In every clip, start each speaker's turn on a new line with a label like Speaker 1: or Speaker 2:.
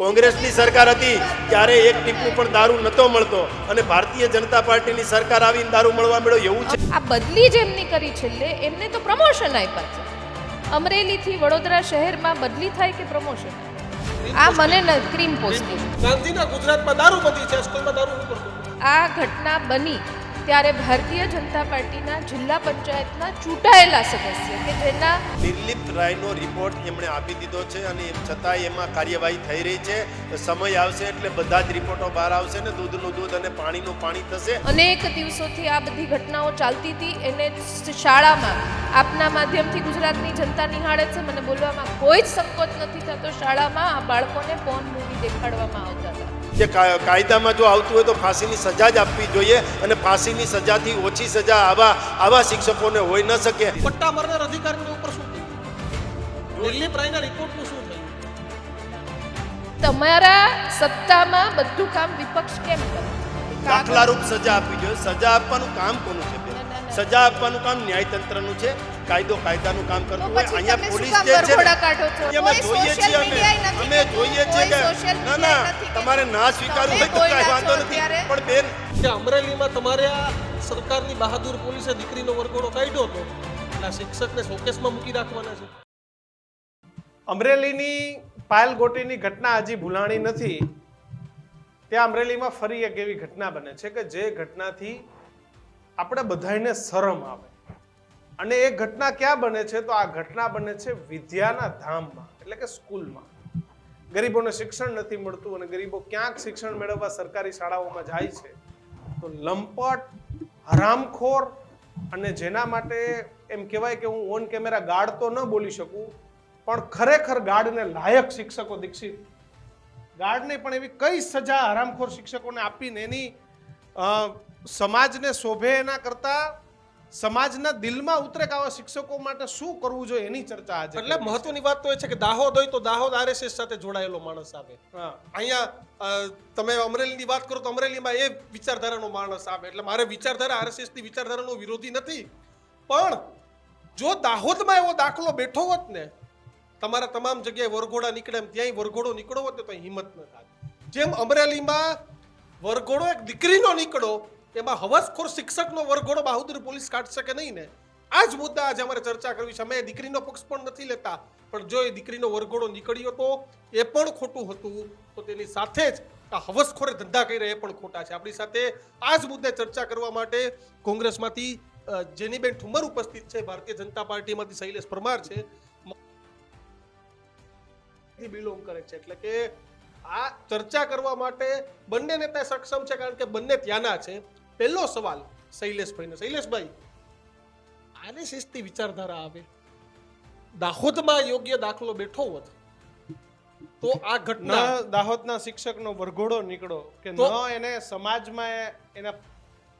Speaker 1: કોંગ્રેસની સરકાર હતી ત્યારે એક ટીપું પણ દારૂ નતો મળતો અને ભારતીય જનતા પાર્ટીની સરકાર આવીને દારૂ મળવા મળ્યો એવું છે।
Speaker 2: આ બદલી જેમની કરી છેલ્લે એમને તો પ્રમોશન આપ્યા છે। અમરેલીથી વડોદરા શહેરમાં બદલી થાય કે પ્રમોશન? આ મને ક્રીમ પોસ્ટિંગ।
Speaker 3: ગાંધીના ગુજરાતમાં દારૂબંધી છે, સ્કૂલમાં દારૂ નહીં પડતો।
Speaker 2: આ ઘટના બની ત્યારે ભારતીય જનતા પાર્ટીના જિલ્લા પંચાયતના ચૂંટાયેલા સદસ્ય કે જેના
Speaker 1: નિર્લિપ્ત રાયનો રિપોર્ટ એમણે આપી દીધો છે અને એમ છતાં એમાં કાર્યવાહી થઈ રહી છે। સમય આવશે એટલે બધા જ રિપોર્ટો બહાર આવશે ને દૂધનું દૂધ અને પાણીનું પાણી થશે।
Speaker 2: અનેક દિવસોથી આ બધી ઘટનાઓ ચાલતી હતી એને શાળામાં આપના માધ્યમથી ગુજરાતની જનતા નિહાળે છે। મને બોલવામાં કોઈ જ સંકોચ નથી થતો। શાળામાં આ બાળકોને પોર્ન મૂવી દેખાડવામાં આવતા હતા।
Speaker 1: જે કાયદામાં જો આવતું હોય તો ફાંસીની સજા જ આપવી જોઈએ અને ફાંસીની સજાથી ઓછી સજા આવા શિક્ષકોને હોઈ ન શકે।
Speaker 3: પટ્ટા મારનાર અધિકારીઓ ઉપર શું થયું? નિર્લિપ્ત રાયના રિપોર્ટનું શું થયું?
Speaker 2: તમારા સત્તામાં બધું કામ વિપક્ષ કેમ કરે?
Speaker 1: દાખલારૂપ સજા આપવી જોઈએ। સજા આપવાનું કામ કોનું છે? સજા આપવાનું કામ ન્યાયતંત્રનું છે। કાયદો કાયદાનું કામ કરતું હોય। અહીંયા પોલીસ જે છે અમે જોઈએ છીએ અમે જોઈએ છીએ કે ના તમારે ના સ્વીકારવું હોય તો કાંઈ વાંધો નથી પણ બેન
Speaker 3: કે અમરેલીમાં તમારે આ સરકારની બહાદુર પોલીસે દીકરીનો વરઘોડો કાઢ્યો હતો એટલે શિક્ષકને શોકેસમાં મૂકી રાખવાના છે।
Speaker 4: અમરેલીની પાયલ ગોટીની ઘટના હજી ભૂલાણી નથી। ત્યાં અમરેલીમાં ફરી એક એવી ઘટના બને છે કે જે ઘટનાથી આપણે બધાને શરમ આવે અને એ ઘટના ક્યાં બને છે તો આ ઘટના બને છે વિદ્યાના ધામમાં એટલે કે સ્કૂલમાં। ગરીબોને શિક્ષણ નથી મળતું અને ગરીબો ક્યાંક શિક્ષણ મેળવવા સરકારી શાળાઓમાં જાય છે તો લંપટ હરામખોર અને જેના માટે એમ કહેવાય કે હું ઓન કેમેરા ગાર્ડ તો ન બોલી શકું પણ ખરેખર ગાર્ડને લાયક શિક્ષકો દીક્ષિત ગાર્ડને પણ એવી કઈ સજા હરામખોર શિક્ષકોને આપીને એની સમાજને શોભે એના કરતા સમાજના દિલમાં ઉતરે કે આવા શિક્ષકો માટે શું કરવું જોઈએ એની ચર્ચા આજે।
Speaker 3: એટલે મહત્વની વાત તો એ છે કે દાહોદ હોય તો દાહોદ આરએસએસ સાથે જોડાયેલો માણસ આવે। અહીંયા તમે અમરેલીની વાત કરો તો અમરેલીમાં એ વિચારધારાનો માણસ આવે એટલે મારે વિચારધારા આરએસએસની વિચારધારાનો વિરોધી નથી પણ જો દાહોદમાં એવો દાખલો બેઠો હોત ને તમારા તમામ જગ્યાએ વરઘોડા નીકળે એમ ત્યાંય વરઘોડો નીકળો હોત તો હિંમત ન થાય। જેમ અમરેલીમાં વરઘોડો એક દીકરીનો નીકળો એમાં હવસખોર શિક્ષકનો વરઘોડો બહાદુર પોલીસ કાઢશે કે નહીં ને આ જ મુદ્દા આજે અમારે ચર્ચા કરવી છે। અમે દીકરીનો પક્ષ પણ નથી લેતા પણ જો એ દીકરીનો વરઘોડો નીકળ્યો તો એ પણ ખોટું હતું તો તેની સાથે જ આ હવસખોરે ધંધા કરી રહ્યા એ પણ ખોટા છે। આપણી સાથે આ જ મુદ્દે ચર્ચા કરવા માટે કોંગ્રેસમાંથી જેનીબેન ઠુમર ઉપસ્થિત છે, ભારતીય જનતા પાર્ટીમાંથી શૈલેષ પરમાર છે, બિલોંગ કરે છે એટલે કે આ ચર્ચા કરવા માટે બંને નેતા સક્ષમ છે કારણ કે બંને ત્યાંના છે। પહેલો સવાલ શૈલેષભાઈને। શૈલેષભાઈ, આરએસએસની વિચારધારા આવે દાહોદમાં યોગ્ય દાખલો બેઠો હોત તો આ ઘટના
Speaker 4: દાહોદના શિક્ષકનો વરઘોડો નીકળો કે ન એને સમાજમાં એને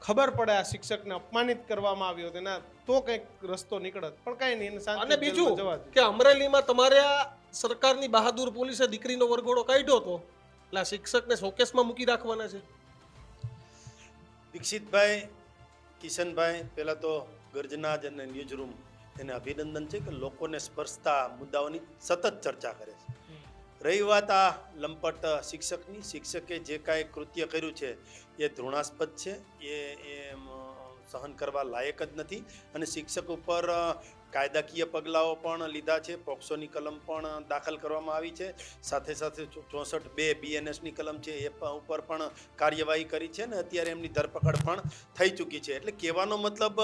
Speaker 4: ખબર પડે આ શિક્ષકને અપમાનિત કરવામાં આવ્યો તેના તો કંઈક રસ્તો નીકળત પણ કઈ નહીં।
Speaker 3: અને બીજું કે અમરેલીમાં તમારે આ સરકારની બહાદુર પોલીસે દીકરીનો વરઘોડો કાઢ્યો હતો એટલે શિક્ષકને શોકેસમાં મૂકી રાખવાના છે।
Speaker 1: દીક્ષિતભાઈ, કિશનભાઈ, પહેલાં તો ગર્જનાજ અને ન્યૂઝ રૂમ એને અભિનંદન છે કે લોકોને સ્પર્શતા મુદ્દાઓની સતત ચર્ચા કરે છે। રહી વાત આ લંપટ શિક્ષકની, શિક્ષકે જે કાંઈ કૃત્ય કર્યું છે એ ધૃણાસ્પદ છે, એ સહન કરવા લાયક જ નથી અને શિક્ષક ઉપર કાયદાકીય પગલાઓ પણ લીધા છે। પોક્સોની કલમ પણ દાખલ કરવામાં આવી છે, સાથે સાથે 64(2) BNSની કલમ છે એ ઉપર પણ કાર્યવાહી કરી છે ને અત્યારે એમની ધરપકડ પણ થઈ ચૂકી છે। એટલે કહેવાનો મતલબ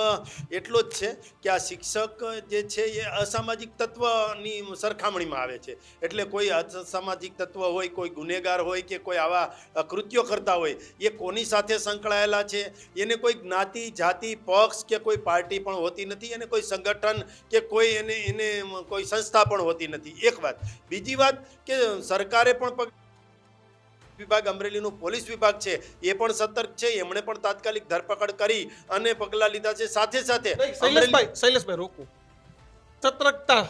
Speaker 1: એટલો જ છે કે આ શિક્ષક જે છે એ અસામાજિક તત્વની સરખામણીમાં આવે છે। એટલે કોઈ અસામાજિક તત્વ હોય, કોઈ ગુનેગાર હોય કે કોઈ આવા કૃત્યો કરતા હોય એ કોની સાથે સંકળાયેલા છે એને કોઈ જ્ઞાતિ, જાતિ, પક્ષ કે કોઈ પાર્ટી પણ હોતી નથી અને કોઈ સંગઠન કે કોઈ એને કોઈ સંસ્થા પણ હોતી નથી। એક વાત। બીજી વાત કે સરકારે પણ વિભાગ અમરેલીનું પોલીસ વિભાગ છે એ પણ સતર્ક છે, એમણે પણ તાત્કાલિક ધરપકડ કરી અને પગલાં લીધા છે। સાથે સાથે
Speaker 3: શૈલેષભાઈ રોકું, સતર્કતા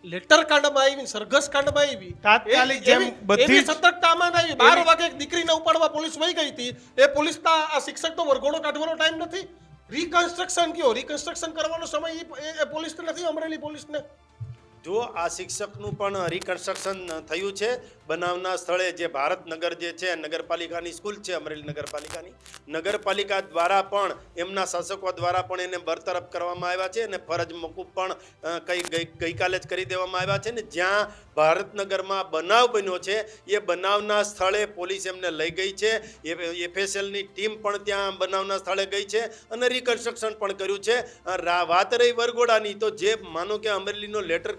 Speaker 3: લેટર કાંડમાં આવી, સરઘસ કાંડમાં આવી,
Speaker 4: તાત્કાલિક જેમ બધી
Speaker 3: સતર્કતામાં આવી। 12 વાગે દીકરીને ઉપાડવા પોલીસ વહી ગઈ હતી એ પોલીસના આ શિક્ષકનો વરઘોડો કાઢવાનો ટાઈમ નથી। રિકન્સ્ટ્રક્શન કયો રિકન્સ્ટ્રક્શન કરવાનો સમય એ પોલીસને નથી, અમરેલી પોલીસને।
Speaker 1: જો આ શિક્ષકનું પણ રિકન્સ્ટ્રક્શન થયું છે બનાવના સ્થળે જે ભારતનગર જે છે નગરપાલિકાની સ્કૂલ છે અમરેલી નગરપાલિકાની, નગરપાલિકા દ્વારા પણ એમના શાસકો દ્વારા પણ એને બરતરફ કરવામાં આવ્યા છે અને ફરજ મોકૂફ પણ ગઈકાલે જ કરી દેવામાં આવ્યા છે. ને જ્યાં ભારતનગરમાં બનાવ બન્યો છે એ બનાવના સ્થળે પોલીસ એમને લઈ ગઈ છે, એફએસએલની ટીમ પણ ત્યાં બનાવના સ્થળે ગઈ છે અને રિકન્સ્ટ્રક્શન પણ કર્યું છે. વાત રહી વરઘોડાની, તો જે માનો કે અમરેલીનો લેટર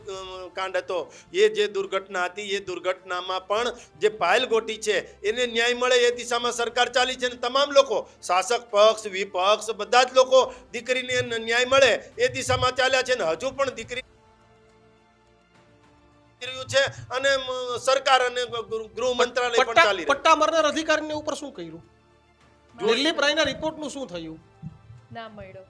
Speaker 1: કાંડ હતો, એ જે દુર્ઘટના હતી એ દુર્ઘટનામાં પણ જે પાયલ ગોટી છે એને ન્યાય મળે એ દિશામાં સરકાર ચાલી છે અને તમામ લોકો, શાસક પક્ષ વિપક્ષ બધા જ લોકો દીકરીને ન્યાય મળે એ દિશામાં ચાલ્યા છે. ને હજુ પણ દીકરી છે અને સરકાર અને ગૃહ મંત્રાલય પણ ચાલી રહ્યું.
Speaker 3: પટ્ટા મારનાર અધિકારીને ઉપર શું કર્યું? નિર્લિપ રાયના રિપોર્ટનું શું થયું?
Speaker 2: ના મળ્યો.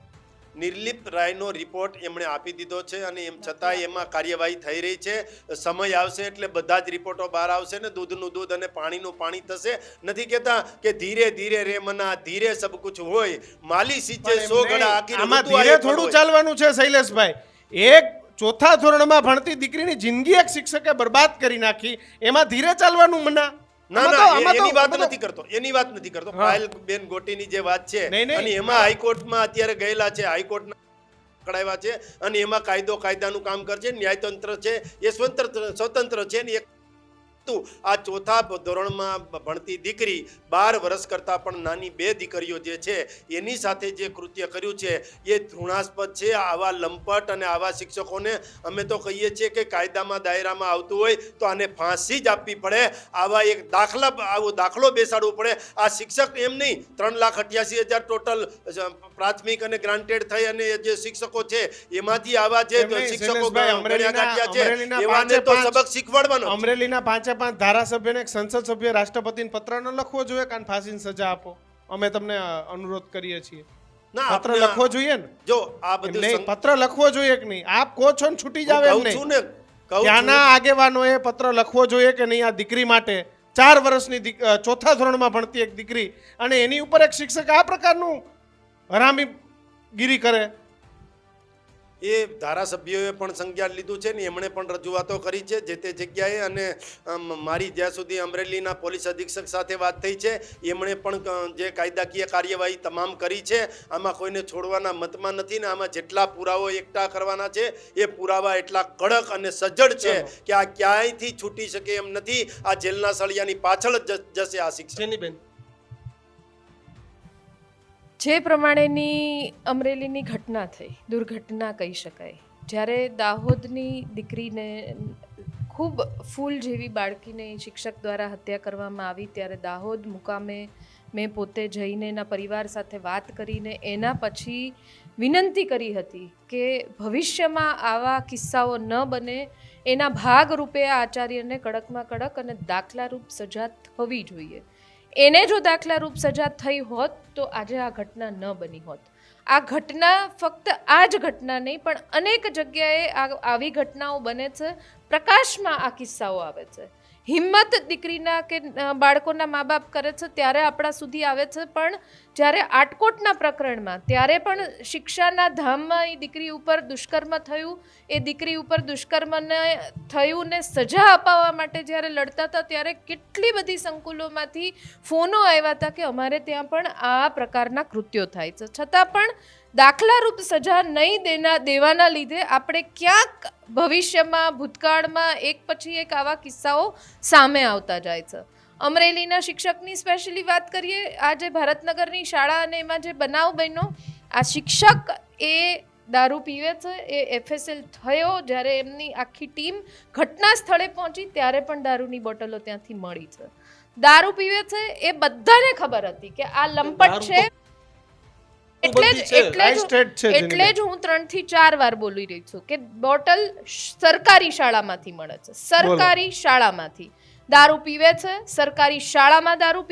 Speaker 1: નિર્લિપ રાયનો રિપોર્ટ એમણે આપી દીધો છે અને એમ છતાં એમાં કાર્યવાહી થઈ રહી છે. સમય આવશે એટલે બધા જ રિપોર્ટો બહાર આવશે ને દૂધનું દૂધ અને પાણીનું પાણી થશે. નથી કહેતા કે ધીરે ધીરે રે મના ધીરે સબ કુછ હોય, માલી સિંચે 100 ઘડા આખી
Speaker 4: આમાં ધીરે થોડું ચાલવાનું છે શૈલેષભાઈ. એક ચોથા ધોરણમાં ભણતી દીકરીની જિંદગી એક શિક્ષકે બરબાદ કરી નાખી, એમાં ધીરે ચાલવાનું મના?
Speaker 1: એની વાત નથી કરતો પાયલ બેન ગોટીની જે વાત છે અને એમાં હાઈકોર્ટમાં અત્યારે ગયેલા છે, હાઈકોર્ટના પકડાવ્યા છે અને એમાં કાયદાનું કામ કરશે. ન્યાયતંત્ર છે એ સ્વતંત્ર છે ને આ ચોથા ધોરણમાં ભણતી દીકરી 12 વર્ષ કરતાં પણ નાની 2 દીકરીઓ જે છે એની સાથે જે કૃત્ય કર્યું છે એ ઘૃણાસ્પદ છે. આવા લંપટ અને આવા શિક્ષકોને અમે તો કહીએ છીએ કે કાયદામાં દાયરામાં આવતું હોય તો આને ફાંસી જ આપવી પડે. આવો દાખલો બેસાડવો પડે. આ શિક્ષક એમ નહીં, 3,88,000 ટોટલ પ્રાથમિક અને ગ્રાન્ટેડ થઈ અને જે શિક્ષકો છે એમાંથી આવા જે શિક્ષકો ગણ્યા ગાંઠ્યા છે એવાને તો સબક શીખવાડવાનો.
Speaker 4: અમરેલીના 5 ધારાસભ્યને એક સંસદ સભ્ય રાષ્ટ્રપતિને પત્ર ન લખવો જોઈએ કે ફાંસીની સજા આપો? અમે તમને અનુરોધ કરીએ છીએ. પત્ર લખવો જોઈએ ને?
Speaker 1: જો આ બધું
Speaker 4: પત્ર લખવો જોઈએ કે નહીં? આપ કહો છો ને છૂટી જાવ એમ નહીં. ત્યાંના આગેવાનોએ પત્ર લખવો જોઈએ કે નહીં આ દીકરી માટે? 4 વર્ષની ચોથા ધોરણમાં ભણતી એક દીકરી અને એની ઉપર એક શિક્ષક આ પ્રકારનું હરામીગીરી કરે.
Speaker 1: એ ધારાસભ્યોએ પણ સંજ્ઞાન લીધું છે ને એમણે પણ રજૂઆતો કરી છે જે તે જગ્યાએ. અને મારી જ્યાં સુધી અમરેલીના પોલીસ અધિક્ષક સાથે વાત થઈ છે એમણે પણ જે કાયદાકીય કાર્યવાહી તમામ કરી છે. આમાં કોઈને છોડવાના મતમાં નથી ને આમાં જેટલા પુરાવો એકઠા કરવાના છે એ પુરાવા એટલા કડક અને સજ્જડ છે કે આ ક્યાંયથી છૂટી શકે એમ નથી. આ જેલના સળિયાની પાછળ જ જશે આ શિક્ષક.
Speaker 2: જે પ્રમાણેની અમરેલીની ઘટના થઈ, દુર્ઘટના કહી શકાય, જ્યારે દાહોદની દીકરીને ખૂબ ફૂલ જેવી બાળકીને શિક્ષક દ્વારા હત્યા કરવામાં આવી, ત્યારે દાહોદ મુકામે મેં પોતે જઈને એના પરિવાર સાથે વાત કરીને એના પછી વિનંતી કરી હતી કે ભવિષ્યમાં આવા કિસ્સાઓ ન બને એના ભાગરૂપે આ આચાર્યને કડકમાં કડક અને દાખલારૂપ સજા થવી જોઈએ. એને જો દાખલારૂપ સજા થઈ હોત તો આજે આ ઘટના ન બની હોત. આ ઘટના ફક્ત આ જ ઘટના નહીં પણ અનેક જગ્યાએ આવી ઘટનાઓ બને છે. પ્રકાશમાં આ કિસ્સાઓ આવે છે. હિંમત દીકરીના કે બાળકોના મા બાપ કરે છે ત્યારે આપણા સુધી આવે છે, પણ જ્યારે આટકોટના પ્રકરણમાં ત્યારે પણ શિક્ષાના ધામમાં એ દીકરી ઉપર દુષ્કર્મ થયું, એ દીકરી ઉપર દુષ્કર્મને થયું ને સજા અપાવવા માટે જ્યારે લડતા હતા ત્યારે કેટલી બધી સંકુલોમાંથી ફોનો આવ્યા હતા કે અમારે ત્યાં પણ આ પ્રકારના કૃત્યો થાય છે. છતાં પણ દાખલારૂપ સજા નહીં દેવાના લીધે આપણે ક્યાંક ભવિષ્યમાં ભૂતકાળમાં એક પછી એક આવા કિસ્સાઓ સામે આવતા જાય છે. અમરેલીના શિક્ષકની સ્પેશિયલી વાત કરીએ, આ જે ભારતનગરની શાળા અને એમાં જે બનાવ બન્યો, આ શિક્ષક એ દારૂ પીવે છે, એ એફએસએલ થયો. જ્યારે એમની આખી ટીમ ઘટના સ્થળે પહોંચી ત્યારે પણ દારૂની બોટલો ત્યાંથી મળી છે. દારૂ પીવે છે એ બધાને ખબર હતી કે આ લંપટ છે. એટલે જ હું 3 થી 4 વાર બોલી રહી છું કે બોટલ સરકારી શાળામાંથી મળે છે. સરકારી શાળામાંથી દારૂ પીવે છે, સરકારી શાળામાં દારૂ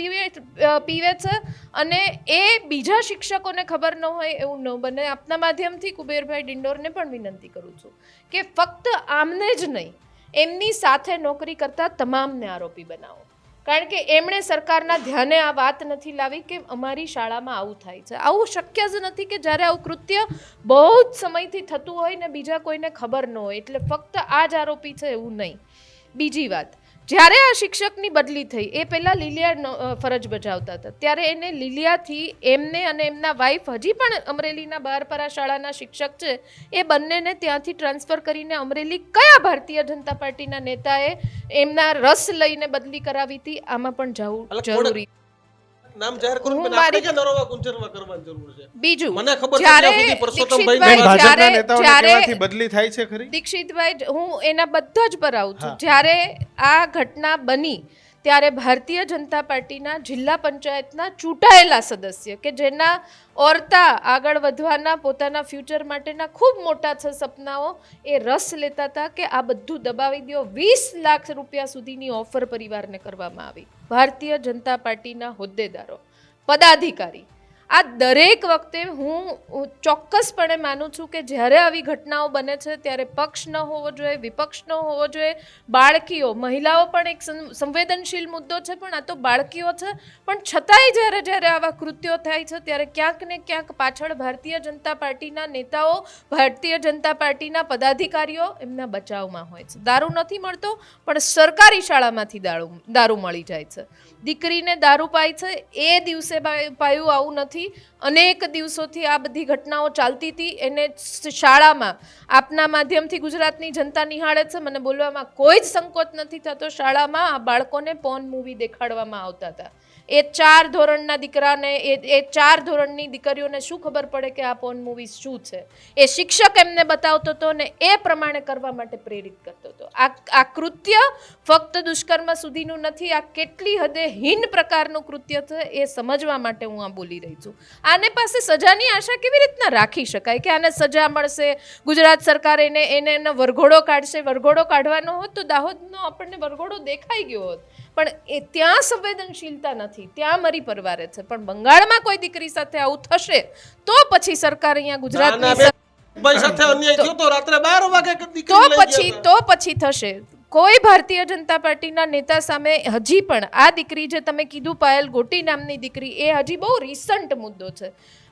Speaker 2: પીવે છે અને એ બીજા શિક્ષકોને ખબર ન હોય એવું ન બને. આપના માધ્યમથી કુબેરભાઈ ડિંડોરને પણ વિનંતી કરું છું કે ફક્ત આમને જ નહીં, એમની સાથે નોકરી કરતા તમામને આરોપી બનાવો. કારણ કે એમણે સરકારના ધ્યાને આ વાત નથી લાવી કે અમારી શાળામાં આવું થાય છે. આવું શક્ય જ નથી કે જ્યારે આવું કૃત્ય બહુ જ સમયથી થતું હોય ને બીજા કોઈને ખબર ન હોય, એટલે ફક્ત આ જ આરોપી છે એવું નહીં. બીજી વાત, જ્યારે આ શિક્ષકની બદલી થઈ, એ પહેલાં લીલિયા ફરજ બજાવતા હતા, ત્યારે એને લીલિયાથી એમને અને એમના વાઈફ હજી પણ અમરેલીના બહારપરા શાળાના શિક્ષક છે, એ બંનેને ત્યાંથી ટ્રાન્સફર કરીને અમરેલી કયા ભારતીય જનતા પાર્ટીના નેતાએ એમના રસ લઈને બદલી કરાવી હતી? આમાં પણ જવું જરૂરી.
Speaker 3: નામ જાહેર કરું
Speaker 2: હું
Speaker 3: પણ આપણે
Speaker 2: મારી-
Speaker 3: કે નરોવા ગુંજરમાં કરવાની જરૂર છે.
Speaker 2: બીજું,
Speaker 3: મને ખબર છે
Speaker 2: જ્યારે
Speaker 3: ત્યાં સુધી પરસોત્તમભાઈ
Speaker 2: દીક્ષિતભાઈ-
Speaker 4: ભાજપના
Speaker 2: જ્યારે-
Speaker 4: નેતાઓને
Speaker 2: જ્યારે-
Speaker 4: કેવાથી બદલી થાય છે ખરી?
Speaker 2: દીક્ષિતભાઈ, હું એના બધા જ પર આવું છું. જ્યારે આ ઘટના બની ત્યારે ભારતીય જનતા પાર્ટીના જિલ્લા પંચાયતના ચૂંટાયેલા સદસ્ય કે જેના ઓરતા આગળ વધવાના પોતાના ફ્યુચર માટેના ખૂબ મોટા છે સપનાઓ, એ રસ લેતા હતા કે આ બધું દબાવી દો. 20 લાખ રૂપિયા સુધીની ઓફર પરિવારને કરવામાં આવી. ભારતીય જનતા પાર્ટીના હોદ્દેદારો, પદાધિકારી, આ દરેક વખતે હું ચોક્કસપણે માનું છું કે જ્યારે આવી ઘટનાઓ બને છે ત્યારે પક્ષ ન હોવો જોઈએ, વિપક્ષ ન હોવો જોઈએ, બાળકીઓ, મહિલાઓ પણ એક સંવેદનશીલ મુદ્દો છે, પણ આ તો બાળકીઓ છે. પણ છતાંય જ્યારે જ્યારે આવા કૃત્યો થાય છે ત્યારે ક્યાંક ને ક્યાંક પાછળ ભારતીય જનતા પાર્ટીના નેતાઓ, ભારતીય જનતા પાર્ટીના પદાધિકારીઓ એમના બચાવમાં હોય છે. દારૂ નથી મળતો, પણ સરકારી શાળામાંથી દારૂ મળી જાય છે. દીકરીને દારૂ પાય છે, એ દિવસે પાયું આવું નથી. અનેક દિવસોથી આ બધી ઘટનાઓ ચાલતી હતી. એને શાળામાં આપના માધ્યમથી ગુજરાતની જનતા નિહાળે છે, મને બોલવામાં કોઈ જ સંકોચ નથી થતો. શાળામાં આ બાળકોને પોર્ન મૂવી દેખાડવામાં આવતા હતા. એ 4 ધોરણના દીકરાને, એ 4 ધોરણની દીકરીઓને શું ખબર પડે કે આ પોર્ન મૂવી શું છે? એ શિક્ષક એમને બતાવતો હતો ને એ પ્રમાણે કરવા માટે પ્રેરિત કરતો હતો. આ કૃત્ય ફક્ત દુષ્કર્મ સુધીનું નથી, આ કેટલી હદે હીન પ્રકારનું કૃત્ય છે એ સમજવા માટે હું આ બોલી રહી છું. આને પાસે સજાની આશા કેવી રીતના રાખી શકાય કે આને સજા મળશે, ગુજરાત સરકાર એને વરઘોડો કાઢશે? વરઘોડો કાઢવાનો હોત તો દાહોદનો આપણને વરઘોડો દેખાઈ ગયો હોત, પણ એ ત્યાં સંવેદનશીલતા નથી, ત્યાં મરી પરવારે છે. પણ બંગાળમાં કોઈ દીકરી સાથે આવું થશે તો પછી સરકાર અહીંયા ગુજરાતની
Speaker 3: ભાઈ સાથે અન્યાય થયો તો રાત્રે 12 વાગે દીકરી લઈ ગયા હતા.
Speaker 2: તો પછી થશે. કોઈ ભારતીય જનતા પાર્ટીના નેતા સામે હજી પણ આ દીકરી જે તમે કીધું, પાયલ ગોટી નામની દીકરી, એ હજી બહુ રિસન્ટ મુદ્દો છે.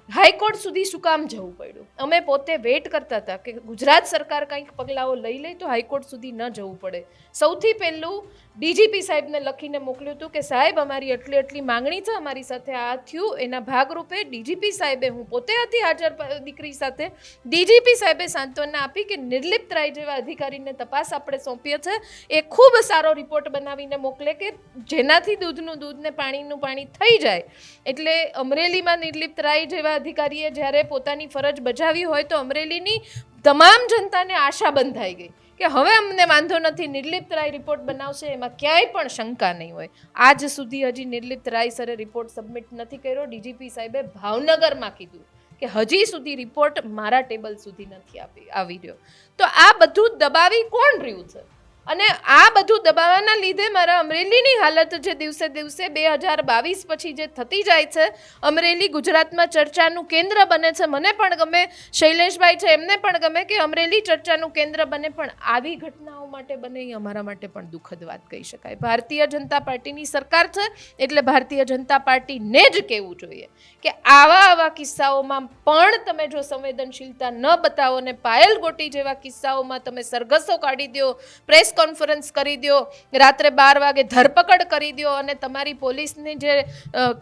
Speaker 2: હાઈકોર્ટ સુધી શું કામ જવું પડ્યું? અમે પોતે વેઇટ કરતા હતા કે ગુજરાત સરકાર કંઈક પગલાઓ લઈ લે તો હાઈકોર્ટ સુધી ન જવું પડે. સૌથી પહેલું ડીજીપી સાહેબને લખીને મોકલ્યું હતું કે સાહેબ અમારી એટલી માંગણી છે, અમારી સાથે આ થયું. એના ભાગરૂપે ડીજીપી સાહેબે, હું પોતે હતી હાજર દીકરી સાથે, ડીજીપી સાહેબે સાંત્વના આપી કે નિર્લિપ્ત રાય જેવા અધિકારીને તપાસ આપણે સોંપીએ છે, એ ખૂબ સારો રિપોર્ટ બનાવીને મોકલે કે જેનાથી દૂધનું દૂધ ને પાણીનું પાણી થઈ જાય. એટલે અમરેલીમાં નિર્લિપ્ત રાય જેવા અધિકારીએ જ્યારે પોતાની ફરજ બજાવી હોય તો અમરેલીની તમામ જનતાને આશા બંધાઈ ગઈ કે હવે અમને વાંધો નથી, નિર્લિપ્ત રાય રિપોર્ટ બનાવશે, એમાં ક્યાંય પણ શંકા નહીં હોય. આજ સુધી હજી નિર્લિપ્ત રાય સરે રિપોર્ટ સબમિટ નથી કર્યો. ડીજીપી સાહેબે ભાવનગરમાં કીધું કે હજી સુધી રિપોર્ટ મારા ટેબલ સુધી નથી આવી રહ્યો. તો આ બધું દબાવી કોણ રહ્યું છે? અને આ બધું દબાવવાના લીધે મારા અમરેલીની હાલત જે દિવસે દિવસે 2022 પછી જે થતી જાય છે, અમરેલી ગુજરાતમાં ચર્ચાનું કેન્દ્ર બને છે. મને પણ ગમે, શૈલેષભાઈ છે એમને પણ ગમે કે અમરેલી ચર્ચાનું કેન્દ્ર બને, પણ આવી ઘટનાઓ માટે બને એ અમારા માટે પણ દુઃખદ વાત કહી શકાય. ભારતીય જનતા પાર્ટીની સરકાર છે એટલે ભારતીય જનતા પાર્ટીને જ કહેવું જોઈએ કે આવા કિસ્સાઓમાં પણ તમે જો સંવેદનશીલતા ન બતાવો ને પાયલ ગોટી જેવા કિસ્સાઓમાં તમે સરઘસો કાઢી દો, પ્રેસ કોન્ફરન્સ કરી દો, રાત્રે 12 વાગે ધરપકડ કરી દો અને તમારી પોલીસની જે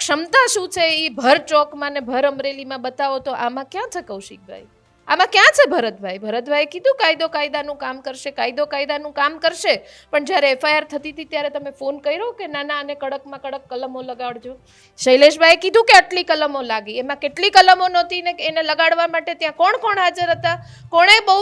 Speaker 2: ક્ષમતા શું છે એ ભર ચોકમાં ને ભર અમરેલીમાં બતાવો, તો આમાં ક્યાં છે કૌશિકભાઈ? આમાં ક્યાં છે ભરતભાઈ? ભરતભાઈએ કીધું કાયદો કાયદાનું કામ કરશે, કાયદો કાયદાનું કામ કરશે, પણ જ્યારે એફઆઈઆર થતી હતી ત્યારે તમે ફોન કર્યો કે ના આને કડકમાં કડક કલમો લગાડજો? શૈલેષભાઈએ કીધું કે આટલી કલમો લાગી, એમાં કેટલી કલમો નહોતી ને એને લગાડવા માટે ત્યાં કોણ કોણ હાજર હતા? કોણે બહુ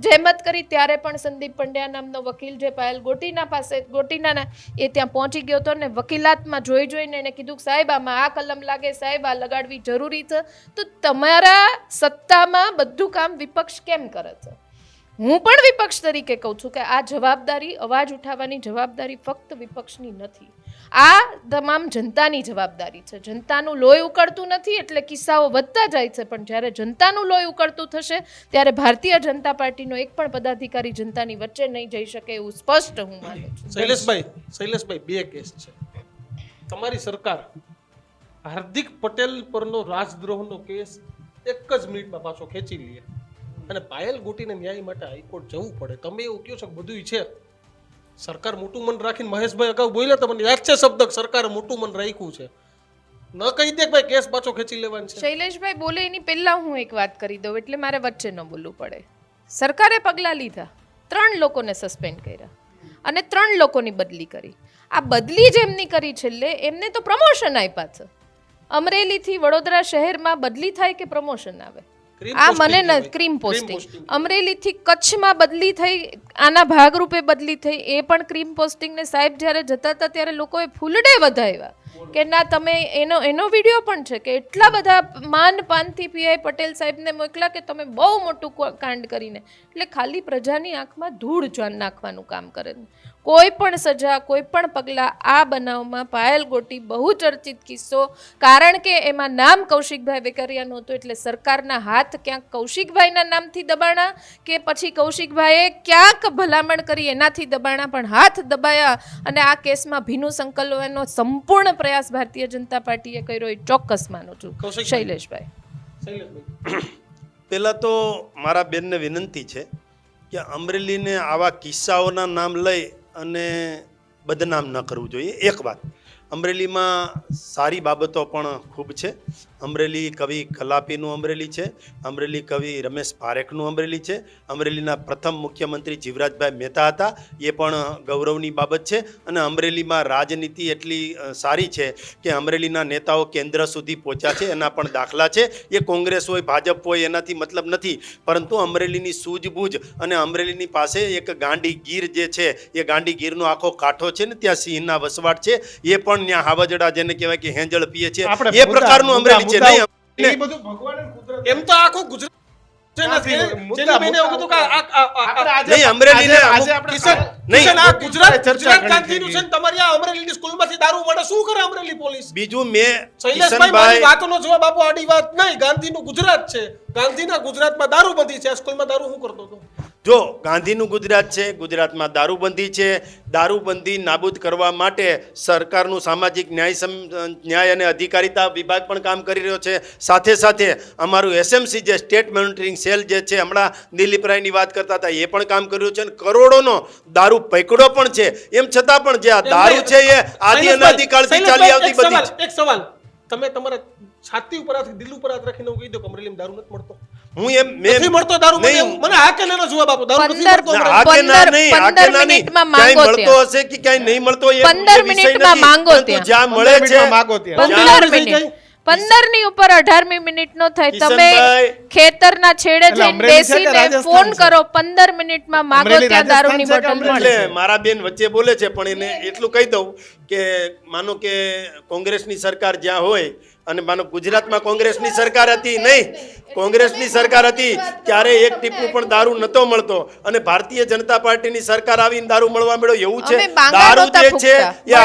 Speaker 2: જહેમત કરી? ત્યારે પણ સંદીપ પંડ્યા નામનો વકીલ જે પાયલ ગોટીના એ ત્યાં પહોંચી ગયો હતો ને વકીલાતમાં જોઈને એને કીધું સાહેબ આમાં આ કલમ લાગે, સાહેબ આ લગાડવી જરૂરી છે. તો તમારા સત્તામાં બધું કામ વિપક્ષ કેમ કરે છે? હું પણ વિપક્ષ તરીકે કહું છું કે આ જવાબદારી, અવાજ ઉઠાવવાની જવાબદારી ફક્ત વિપક્ષની નથી, આ તમામ જનતાની જવાબદારી છે. જનતાનું લોહી ઉકળતું નથી એટલે કિસ્સાઓ વધતા જાય છે, પણ જ્યારે જનતાનું લોહી ઉકળતું થશે ત્યારે ભારતીય જનતા પાર્ટીનો એક પણ પદાધિકારી જનતાની વચ્ચે નહીં જઈ શકે એવું સ્પષ્ટ હું માનું છું.
Speaker 3: શૈલેષભાઈ 2 કેસ છે. તમારી સરકાર હાર્દિક પટેલ પરનો રાજદ્રોહનો કેસ 1 જ મિનિટમાં પાછો ખેંચી લે અને પાયલ ગોટીને ન્યાય માટે હાઈકોર્ટ જવું પડે. તમે એવું કહો છો કે બધું છે, સરકાર મોટું મન રાખીને મહેશભાઈ અગાઉ બોલ્યા તો મને યાદ છે શબ્દ સરકારે મોટું મન રાખ્યું છે. ન કહી દે કે ભાઈ કેસ પાછો ખેંચી લેવાનો છે.
Speaker 2: શૈલેષભાઈ બોલે એની પહેલા હું એક વાત કરી દઉં એટલે મારે વચ્ચે ન બોલવું પડે. સરકારે પગલાં લીધા, 3 લોકોને સસ્પેન્ડ કર્યા અને 3 લોકોની બદલી કરી. આ બદલી જ એમની કરી છેલ્લે એમને તો પ્રમોશન આપ્યા છે. અમરેલીથી વડોદરા શહેરમાં બદલી થાય કે પ્રમોશન આવે? આ મને ક્રીમ પોસ્ટિંગ. અમરેલીથી કચ્છમાં બદલી થઈ, આના ભાગરૂપે બદલી થઈ, એ પણ ક્રીમ પોસ્ટિંગ ને સાહેબ જ્યારે જતા હતા ત્યારે લોકોએ ફૂલડે વધાવ્યા કે ના તમે એનો વિડીયો પણ છે કે એટલા બધા માન પાનથી પીઆઈ પટેલ સાહેબને મોકલા કે તમે બહુ મોટું કાંડ કરીને, એટલે ખાલી પ્રજાની આંખમાં ધૂળ નાખવાનું કામ કરે. કોઈ પણ સજા, કોઈ પણ પગલાં આ બનાવમાં પાયલ ગોટી બહુ ચર્ચિત કિસ્સો, કારણ કે એમાં નામ કૌશિકભાઈ વેકરિયાનું હતું એટલે સરકારના હાથ ક્યાંક કૌશિકભાઈના નામથી દબાણા કે પછી કૌશિકભાઈએ ક્યાંક ભલામણ કરી એનાથી દબાણા, પણ હાથ દબાયા અને આ કેસમાં ભીનું સંકલવાનો સંપૂર્ણ પ્રયાસ ભારતીય જનતા પાર્ટીએ કર્યો એ ચોક્કસ માનું છું. શૈલેષભાઈ,
Speaker 1: પહેલાં તો મારા બેનને વિનંતી છે કે અમરેલીને આવા કિસ્સાઓના નામ લઈ અને બદનામ ન કરવું જોઈએ. એક વાત, અમરેલીમાં સારી બાબતો પણ ખૂબ છે. અમરેલી કવિ કલાપીનું અમરેલી છે, અમરેલી કવિ રમેશ પારેખનું અમરેલી છે, અમરેલીના પ્રથમ મુખ્યમંત્રી જીવરાજભાઈ મહેતા હતા, એ પણ ગૌરવની બાબત છે. અને અમરેલીમાં રાજનીતિ એટલી સારી છે કે અમરેલીના નેતાઓ કેન્દ્ર સુધી પહોંચ્યા છે, એના પણ દાખલા છે. એ કોંગ્રેસ હોય ભાજપ હોય એનાથી મતલબ નથી, પરંતુ અમરેલીની સૂઝબૂઝ અને અમરેલીની પાસે એક ગાંડી ગીર જે છે એ ગાંડી ગીરનો આખો કાંઠો છે ને, ત્યાં સિંહના વસવાટ છે, એ પણ ત્યાં હાવજડા જેને કહેવાય કે હેંજળ પીએ છે, એ પ્રકારનું અમરેલી છે. એમ તો આખું ગુજરાત બીજું
Speaker 3: વાતનો જવાબ આપો. આડી વાત નહીં, ગાંધીનું ગુજરાત છે, ગાંધીના ગુજરાતમાં દારૂબંધી છે, આ સ્કૂલમાં દારૂ શું કરતો હતો?
Speaker 1: જો ગાંધીનું ગુજરાત છે, ગુજરાતમાં દારૂબંધી છે, દારૂબંધી નાબૂદ કરવા માટે સરકારનું સામાજિક ન્યાય અને અધિકારિતા વિભાગ પણ કામ કરી રહ્યો છે. સાથે સાથે અમારું એસએમસી જે સ્ટેટ મોનિટરિંગ સેલ જે છે, હમણાં દિલીપરાયની વાત કરતા હતા, એ પણ કામ કરી રહ્યું છે અને કરોડોનો દારૂ પકડ્યો પણ છે. એમ છતાં પણ જે આ દારૂ છે એ આદિ અનાદિકાળથી ચાલી આવતી બધી છે.
Speaker 3: એક સવાલ, તમે તમારા છાતી ઉપર હાથ, દિલ ઉપર હાથ રાખીને કહી દો કે અમરેલીમાં દારૂ નથી મળતો.
Speaker 1: હું એમ નથી
Speaker 3: મળતો દારૂ, મને હા કે નાનો જવાબ આપો. દારૂ નથી મળતો,
Speaker 1: આ કે ના નહીં, આ કે ના નહીં, ક્યાંય મળતો હશે કે ક્યાંય નહીં મળતો, એ
Speaker 2: 15 મિનિટમાં માંગો ત્યાં,
Speaker 1: જ્યાં મળે છે
Speaker 2: 15 મિનિટ, 15 ની ઉપર 18મી મિનિટ નો થાય. તમે ખેતરના છેડે જઈને બેસીને ફોન કરો, 15 મિનિટમાં માંગો ત્યાં દારૂની બોટલ મળે.
Speaker 1: એટલે મારા બેન વચ્ચે બોલે છે, પણ એને એટલું કહી દઉં કે માનો કે કોંગ્રેસની સરકાર જ્યાં હોય અને માનો ગુજરાતમાં કોંગ્રેસની સરકાર હતી નહીં, કોંગ્રેસની સરકાર હતી ત્યારે એક ટીપું પણ દારૂ નતો મળતો, અને ભારતીય જનતા પાર્ટીની સરકાર આવીને દારૂ મળવા મળ્યો. એવું છે, દારૂ જે છે એ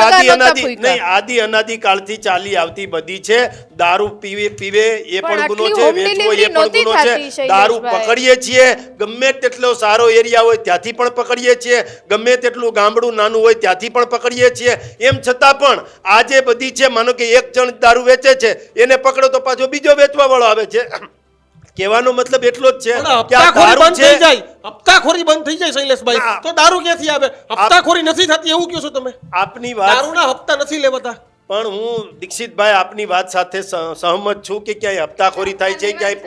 Speaker 1: આદિ અનાદિ કાળથી ચાલી આવતી બધી છે. દારૂ પીવે એ પણ ગુનો છે, વેચવો એ પણ ગુનો છે. દારૂ પકડીએ છીએ, ગમે તેટલો સારો એરિયા હોય ત્યાંથી પણ પકડીએ છીએ, ગમે તેટલું ગામડું નાનું હોય ત્યાંથી પણ પકડીએ છીએ. એમ છતાં પણ આ જે બધી છે, માનો કે એક જણ દારૂ વેચે છે, એને પકડો તો પાછો બીજો વેચવા વાળો આવે છે. કહેવાનો મતલબ એટલો જ છે કે આ દારૂ છે,
Speaker 3: હપ્તાખોરી બંધ થઈ જાય શૈલેષભાઈ, તો દારૂ ક્યાંથી આવે? હપ્તાખોરી નથી થતી એવું કહો છો તમે?
Speaker 1: આપની વાત,
Speaker 3: દારૂના હપ્તા નથી લેવાતા.
Speaker 1: પણ હું દીક્ષિતભાઈ આપની વાત સાથે સહમત છું કે ક્યાંય હપ્તાખોરી થાય છે, ક્યાંય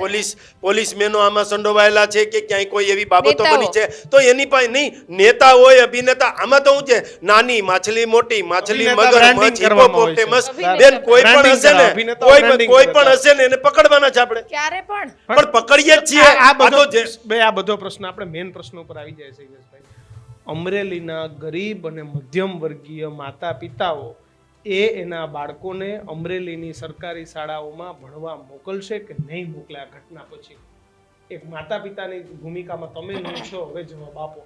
Speaker 1: પોલીસમેનો આમાં સંડોવાયેલા છે, કે ક્યાંય કોઈ એવી બાબતો બની છે, તો એની પાસે નહીં, નેતા હોય અભિનેતા, આમાં તો હું છે નાની માછલી મોટી માછલી મગરમચ્છ હિપોપોટેમસ, બેન કોઈ પણ હશે ને, કોઈ પણ હશે ને એને પકડવાના છે આપણે,
Speaker 2: ક્યારે પણ
Speaker 1: પકડીએ જ છીએ.
Speaker 3: આ બધો પ્રશ્ન આપણે મેઇન પ્રશ્ન ઉપર આવી જાય શૈલેષભાઈ. અમરેલીના ગરીબ અને મધ્યમ વર્ગીય માતા પિતાઓ એના બાળકોને અમરેલીની સરકારી શાળાઓમાં ભણવા મોકલશે કે નહીં મોકલે? આ ઘટના પછી એક માતા પિતાની ભૂમિકામાં તમે નહીં છો, હવે જવાબ આપો.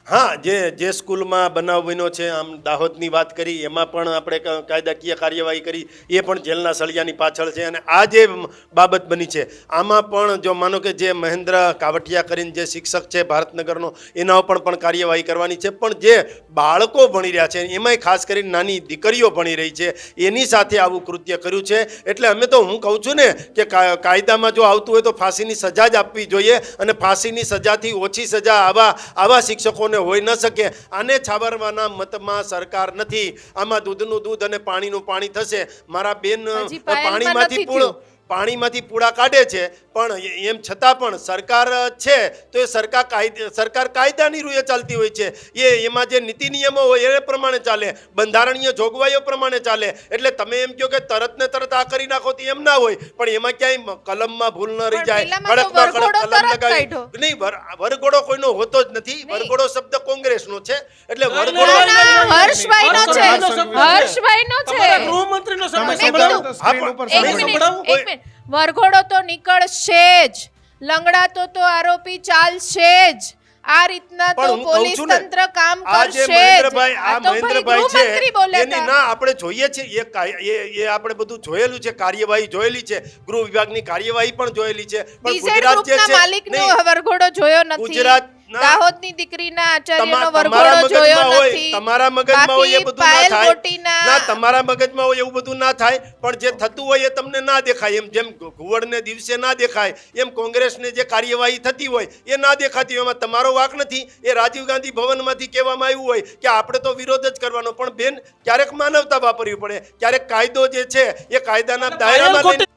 Speaker 1: હા, જે સ્કૂલમાં બનાવ બન્યો છે, આમ દાહોદની વાત કરી, એમાં પણ આપણે કાયદાકીય કાર્યવાહી કરી, એ પણ જેલના સળિયાની પાછળ છે. અને આ જે બાબત બની છે આમાં પણ જો માનો કે જે મહેન્દ્ર કાવટિયા કરીને જે શિક્ષક છે ભારતનગરનો, એના ઉપર પણ કાર્યવાહી કરવાની છે. પણ જે બાળકો ભણી રહ્યા છે, એમાંય ખાસ કરીને નાની દીકરીઓ ભણી રહી છે, એની સાથે આવું કૃત્ય કર્યું છે. એટલે અમે તો હું કહું છું ને કે કાયદામાં જો આવતું હોય તો ફાંસીની સજા જ આપવી જોઈએ, અને ફાંસીની સજાથી ઓછી સજા આવા શિક્ષકોને લોકોને હોઈ ન શકે. આને છાવરવાના મતમાં સરકાર નથી. આમાં દૂધનું દૂધ અને પાણીનું પાણી થશે. મારા બેન
Speaker 2: હજી પાયલમાં
Speaker 1: પાણીમાંથી
Speaker 2: નથી
Speaker 1: પાણીમાંથી પૂળા કાઢે છે, પણ એમ છતાં પણ સરકાર છે તો એ સરકાર કાયદાની રૂએ ચાલતી હોય છે. એમાં જે નીતિ નિયમો હોય એ પ્રમાણે ચાલે, બંધારણીય જોગવાઈઓ પ્રમાણે ચાલે. એટલે તમે એમ કહો કે તરત ને તરત આ કરી નાખો તો એમ ના હોય, પણ એમાં ક્યાંય કલમમાં ભૂલ ન રહી જાય.
Speaker 2: પેલામાં તો વરઘોડો તરત કાઢ્યો.
Speaker 1: નહીં, વરઘોડો કોઈનો હોતો જ નથી. વરઘોડો શબ્દ કોંગ્રેસનો છે, એટલે વરઘોડો
Speaker 2: હર્ષભાઈનો છે, હર્ષભાઈનો છે.
Speaker 3: તમારા ગૃહમંત્રીનો શબ્દ
Speaker 2: મેં
Speaker 3: સંભળાવો.
Speaker 2: કીધું.
Speaker 4: સ્ક્રીન ઉપર
Speaker 2: એક
Speaker 4: સંભળાવો.
Speaker 2: મિનિટ, એક મિનિટ. વરઘોડો તો નીકળશે જ, લંગડાતો તો આરોપી ચાલશે જ. આ રીતના તો
Speaker 1: પણ હું કહું
Speaker 2: પોલીસ
Speaker 1: છું ને,
Speaker 2: તંત્ર કામ
Speaker 1: આ જે
Speaker 2: કરશે જ.
Speaker 1: મહેન્દ્રભાઈ
Speaker 2: આ તો ભાઈ
Speaker 1: મહેન્દ્રભાઈ
Speaker 2: ગૃહમંત્રી
Speaker 1: છે
Speaker 2: બોલ્યા
Speaker 1: એની
Speaker 2: હતા.
Speaker 1: ના આપણે જોઈએ છે એ આપણે બધું જોયેલું છે, કાર્યવાહી જોયેલી છે, ગૃહ વિભાગની કાર્યવાહી પણ જોયેલી છે. પણ
Speaker 2: ડીઝેડ
Speaker 1: ગુજરાત જે
Speaker 2: ગ્રુપના
Speaker 1: છે
Speaker 2: માલિકનો
Speaker 1: નહીં,
Speaker 2: વરઘોડો જોયો નથી.
Speaker 1: ગુજરાતના-
Speaker 2: દાહોદની દીકરીના આચાર્યનો
Speaker 1: તમારા
Speaker 2: વરઘોડો જોયો
Speaker 1: મગજમાં હોય,
Speaker 2: નથી.
Speaker 1: તમારા મગજમાં હોય એ
Speaker 2: બાકી
Speaker 1: બધું ના
Speaker 2: પાયલ
Speaker 1: થાય.
Speaker 2: ગોટીના-
Speaker 1: ના, તમારા મગજમાં હોય એવું બધું ના થાય, પણ જે થતું હોય એ તમને ના દેખાય. જેમ ઘુવડને દિવસે ના દેખાય, એમ કોંગ્રેસને જે કાર્યવાહી થતી હોય એ ના દેખાતી હોય. એમાં તમારો વાંક નથી. એ રાજીવ ગાંધી ભવનમાંથી કહેવામાં આવ્યું હોય કે આપણે તો વિરોધ જ કરવાનો, પણ બેન ક્યારેક માનવતા વાપરવી પડે, ક્યારેક કાયદો જે છે એ કાયદાના દાયરામાં લઈને-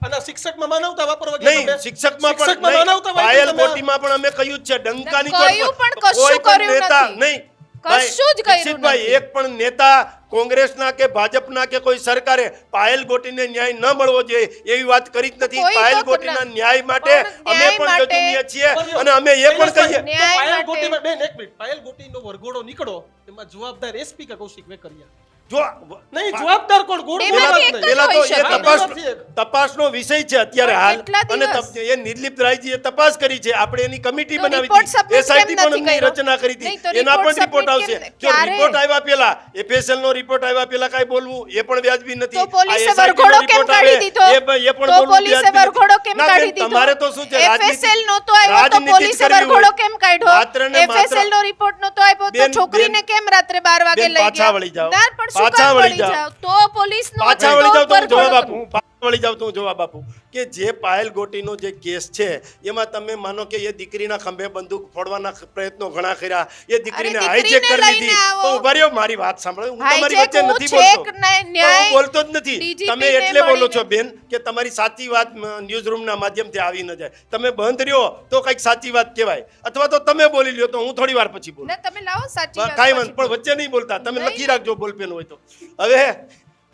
Speaker 3: અને શિક્ષકમાં માનવતા વાપરવા ગયા
Speaker 1: નહીં,
Speaker 3: તમે?
Speaker 1: શિક્ષકમાં પણ
Speaker 3: શિક્ષકમાં
Speaker 1: નહીં.
Speaker 3: માનવતા વાપરી
Speaker 1: પાયલ
Speaker 3: તમે?
Speaker 1: ગોટીમાં પણ અમે કહ્યું જ છે, ડંકાની
Speaker 2: કહ્યું પણ કશું
Speaker 1: કોઈ પણ
Speaker 2: કર્યું
Speaker 1: નેતા
Speaker 2: નથી.
Speaker 1: નહીં.
Speaker 2: કશું જ કર્યું
Speaker 1: દીક્ષિતભાઈ,
Speaker 2: નથી.
Speaker 1: એક પણ નેતા કોંગ્રેસના કે ભાજપના કે કોઈ સરકારે પાયલ ગોટીને ન્યાય ન મળવો જોઈએ એવી વાત કરી જ નથી.
Speaker 2: કોઈ
Speaker 1: પાયલ
Speaker 2: વખત
Speaker 1: ગોટીના
Speaker 2: ના.
Speaker 1: ન્યાય માટે
Speaker 2: પણ
Speaker 1: અમે
Speaker 2: ન્યાય
Speaker 1: પણ
Speaker 2: માટે-
Speaker 1: જજુમીએ છીએ અને અમે એ પણ કહીએ.
Speaker 3: તો
Speaker 2: ન્યાય
Speaker 3: પાયલ
Speaker 2: માટે-
Speaker 3: ગોટીમાં- બેન, એક મિનિટ. પાયલ ગોટીનો વરઘોડો નીકળો, એમાં જવાબદાર એસપી કે કૌશિક વેકરિયા?
Speaker 1: જો
Speaker 3: નહીં, જવાબદાર કોણ? ગોળ
Speaker 2: બેમાંથી એક જ
Speaker 1: પેલા તો
Speaker 2: હોઈ
Speaker 1: એ
Speaker 2: શકે.
Speaker 1: તપાસનો વિષય છે અત્યારે
Speaker 2: પણ
Speaker 1: હાલ,
Speaker 2: કેટલા
Speaker 1: અને
Speaker 2: દિવસ?
Speaker 1: એ નિર્લિપ્ત રાયજીએ તપાસ કરી છે. આપણે એની કમિટી
Speaker 2: તો
Speaker 1: બનાવી
Speaker 2: report
Speaker 1: હતી,
Speaker 2: submit
Speaker 1: એસઆઈટી
Speaker 2: કેમ
Speaker 1: પણ
Speaker 2: નથી
Speaker 1: એમની
Speaker 2: કર્યો?
Speaker 1: રચના કરી
Speaker 2: નહીં,
Speaker 1: હતી.
Speaker 2: તો
Speaker 1: એના
Speaker 2: report
Speaker 1: પણ રિપોર્ટ
Speaker 2: submit
Speaker 1: આવશે.
Speaker 2: કેમ?
Speaker 1: જો
Speaker 2: ક્યારે?
Speaker 1: રિપોર્ટ આવ્યા પેલા, એફએસએલ નો રિપોર્ટ આવ્યા પેલા કાંઈ બોલવું એ પણ વ્યાજબી નથી.
Speaker 2: તો પોલીસે
Speaker 1: આ SIT નો
Speaker 2: વરઘોડો કેમ
Speaker 1: report
Speaker 2: કાઢી
Speaker 1: આવે,
Speaker 2: દીધો?
Speaker 1: એ પણ
Speaker 2: તો
Speaker 1: બોલવું
Speaker 2: પોલીસે
Speaker 1: વ્યાજબી નથી.
Speaker 2: વરઘોડો કેમ
Speaker 1: ના,
Speaker 2: કાઢી
Speaker 1: બેન,
Speaker 2: દીધો?
Speaker 1: તમારે તો શું છે,
Speaker 2: FSL નહોતો આવ્યો તો
Speaker 1: રાજનીતિ જ
Speaker 2: પોલીસે
Speaker 1: કરવી
Speaker 2: વરઘોડો
Speaker 1: હોય.
Speaker 2: કેમ કાઢ્યો?
Speaker 1: માત્ર ને માત્ર-
Speaker 2: FSL નો રિપોર્ટ નહોતો આવ્યો તો
Speaker 1: બેન,
Speaker 2: છોકરીને
Speaker 1: બેન,
Speaker 2: કેમ રાત્રે 12 વાગે
Speaker 1: બેન,
Speaker 2: લઈ
Speaker 1: પાછા
Speaker 2: ગયા?
Speaker 1: વળી જાઓ.
Speaker 2: ના, પણ શું
Speaker 1: પાછા
Speaker 2: કામ
Speaker 1: વળી
Speaker 2: વળી
Speaker 1: જાઓ.
Speaker 2: જાઓ? તો પોલીસનો
Speaker 1: પાછા
Speaker 2: હતો,
Speaker 1: વળી જાવ તો હું
Speaker 2: વરઘોડો
Speaker 1: જવાબ
Speaker 2: હતો.
Speaker 1: આપું. પાછા વળી જાવ તો હું જવાબ આપું કે જે પાયલ ગોટીનો જે કેસ છે એમાં તમે માનો કે એ દીકરીના ખંભે બંદૂક ફોડવાના પ્રયત્નો ઘણા કર્યા, એ દીકરીને
Speaker 2: અરે,
Speaker 1: હાઈજેક
Speaker 2: દીકરીને
Speaker 1: કરી
Speaker 2: લઈને
Speaker 1: દીધી.
Speaker 2: આવો.
Speaker 1: તો ઉભા રહ્યો, મારી વાત સાંભળો. હું તમારી
Speaker 2: હાઈજેક
Speaker 1: વચ્ચે
Speaker 2: હું
Speaker 1: નથી
Speaker 2: છેક
Speaker 1: બોલતો.
Speaker 2: ને
Speaker 1: પણ
Speaker 2: ન્યાય
Speaker 1: હું બોલતો જ નથી.
Speaker 2: DGP
Speaker 1: તમે
Speaker 2: ને
Speaker 1: એટલે બોલો છો
Speaker 2: મળીને.
Speaker 1: બેન કે તમારી સાચી વાત ન્યૂઝ રૂમના માધ્યમથી આવી ન જાય. તમે બંધ રહ્યો તો કંઈક સાચી વાત કહેવાય, અથવા તો તમે બોલી લ્યો તો હું થોડી વાર પછી બોલું.
Speaker 2: ના, તમે લાવો સાચી વાત
Speaker 1: કાંઈ
Speaker 2: પછી.
Speaker 1: વાંધો, પણ વચ્ચે નહીં બોલતા. તમે
Speaker 2: નહીં.
Speaker 1: લખી રાખજો બોલપેન હોય તો. હવે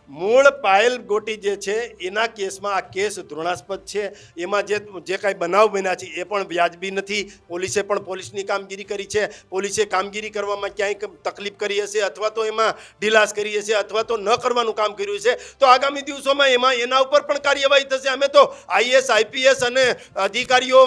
Speaker 1: મૂળ પાયલ ગોટી જે છે એના કેસમાં આ કેસ ધૃણાસ્પદ છે. એમાં જે કાંઈ બનાવ બન્યા છે એ પણ વ્યાજબી નથી. પોલીસે પણ પોલીસની કામગીરી કરી છે. પોલીસે કામગીરી કરવામાં ક્યાંય તકલીફ કરી હશે, અથવા તો એમાં ઢીલાસ કરી હશે, અથવા તો ન કરવાનું કામ કર્યું છે, તો આગામી દિવસોમાં એના ઉપર પણ કાર્યવાહી થશે. અમે તો આઈએસ આઈપીએસ અને અધિકારીઓ,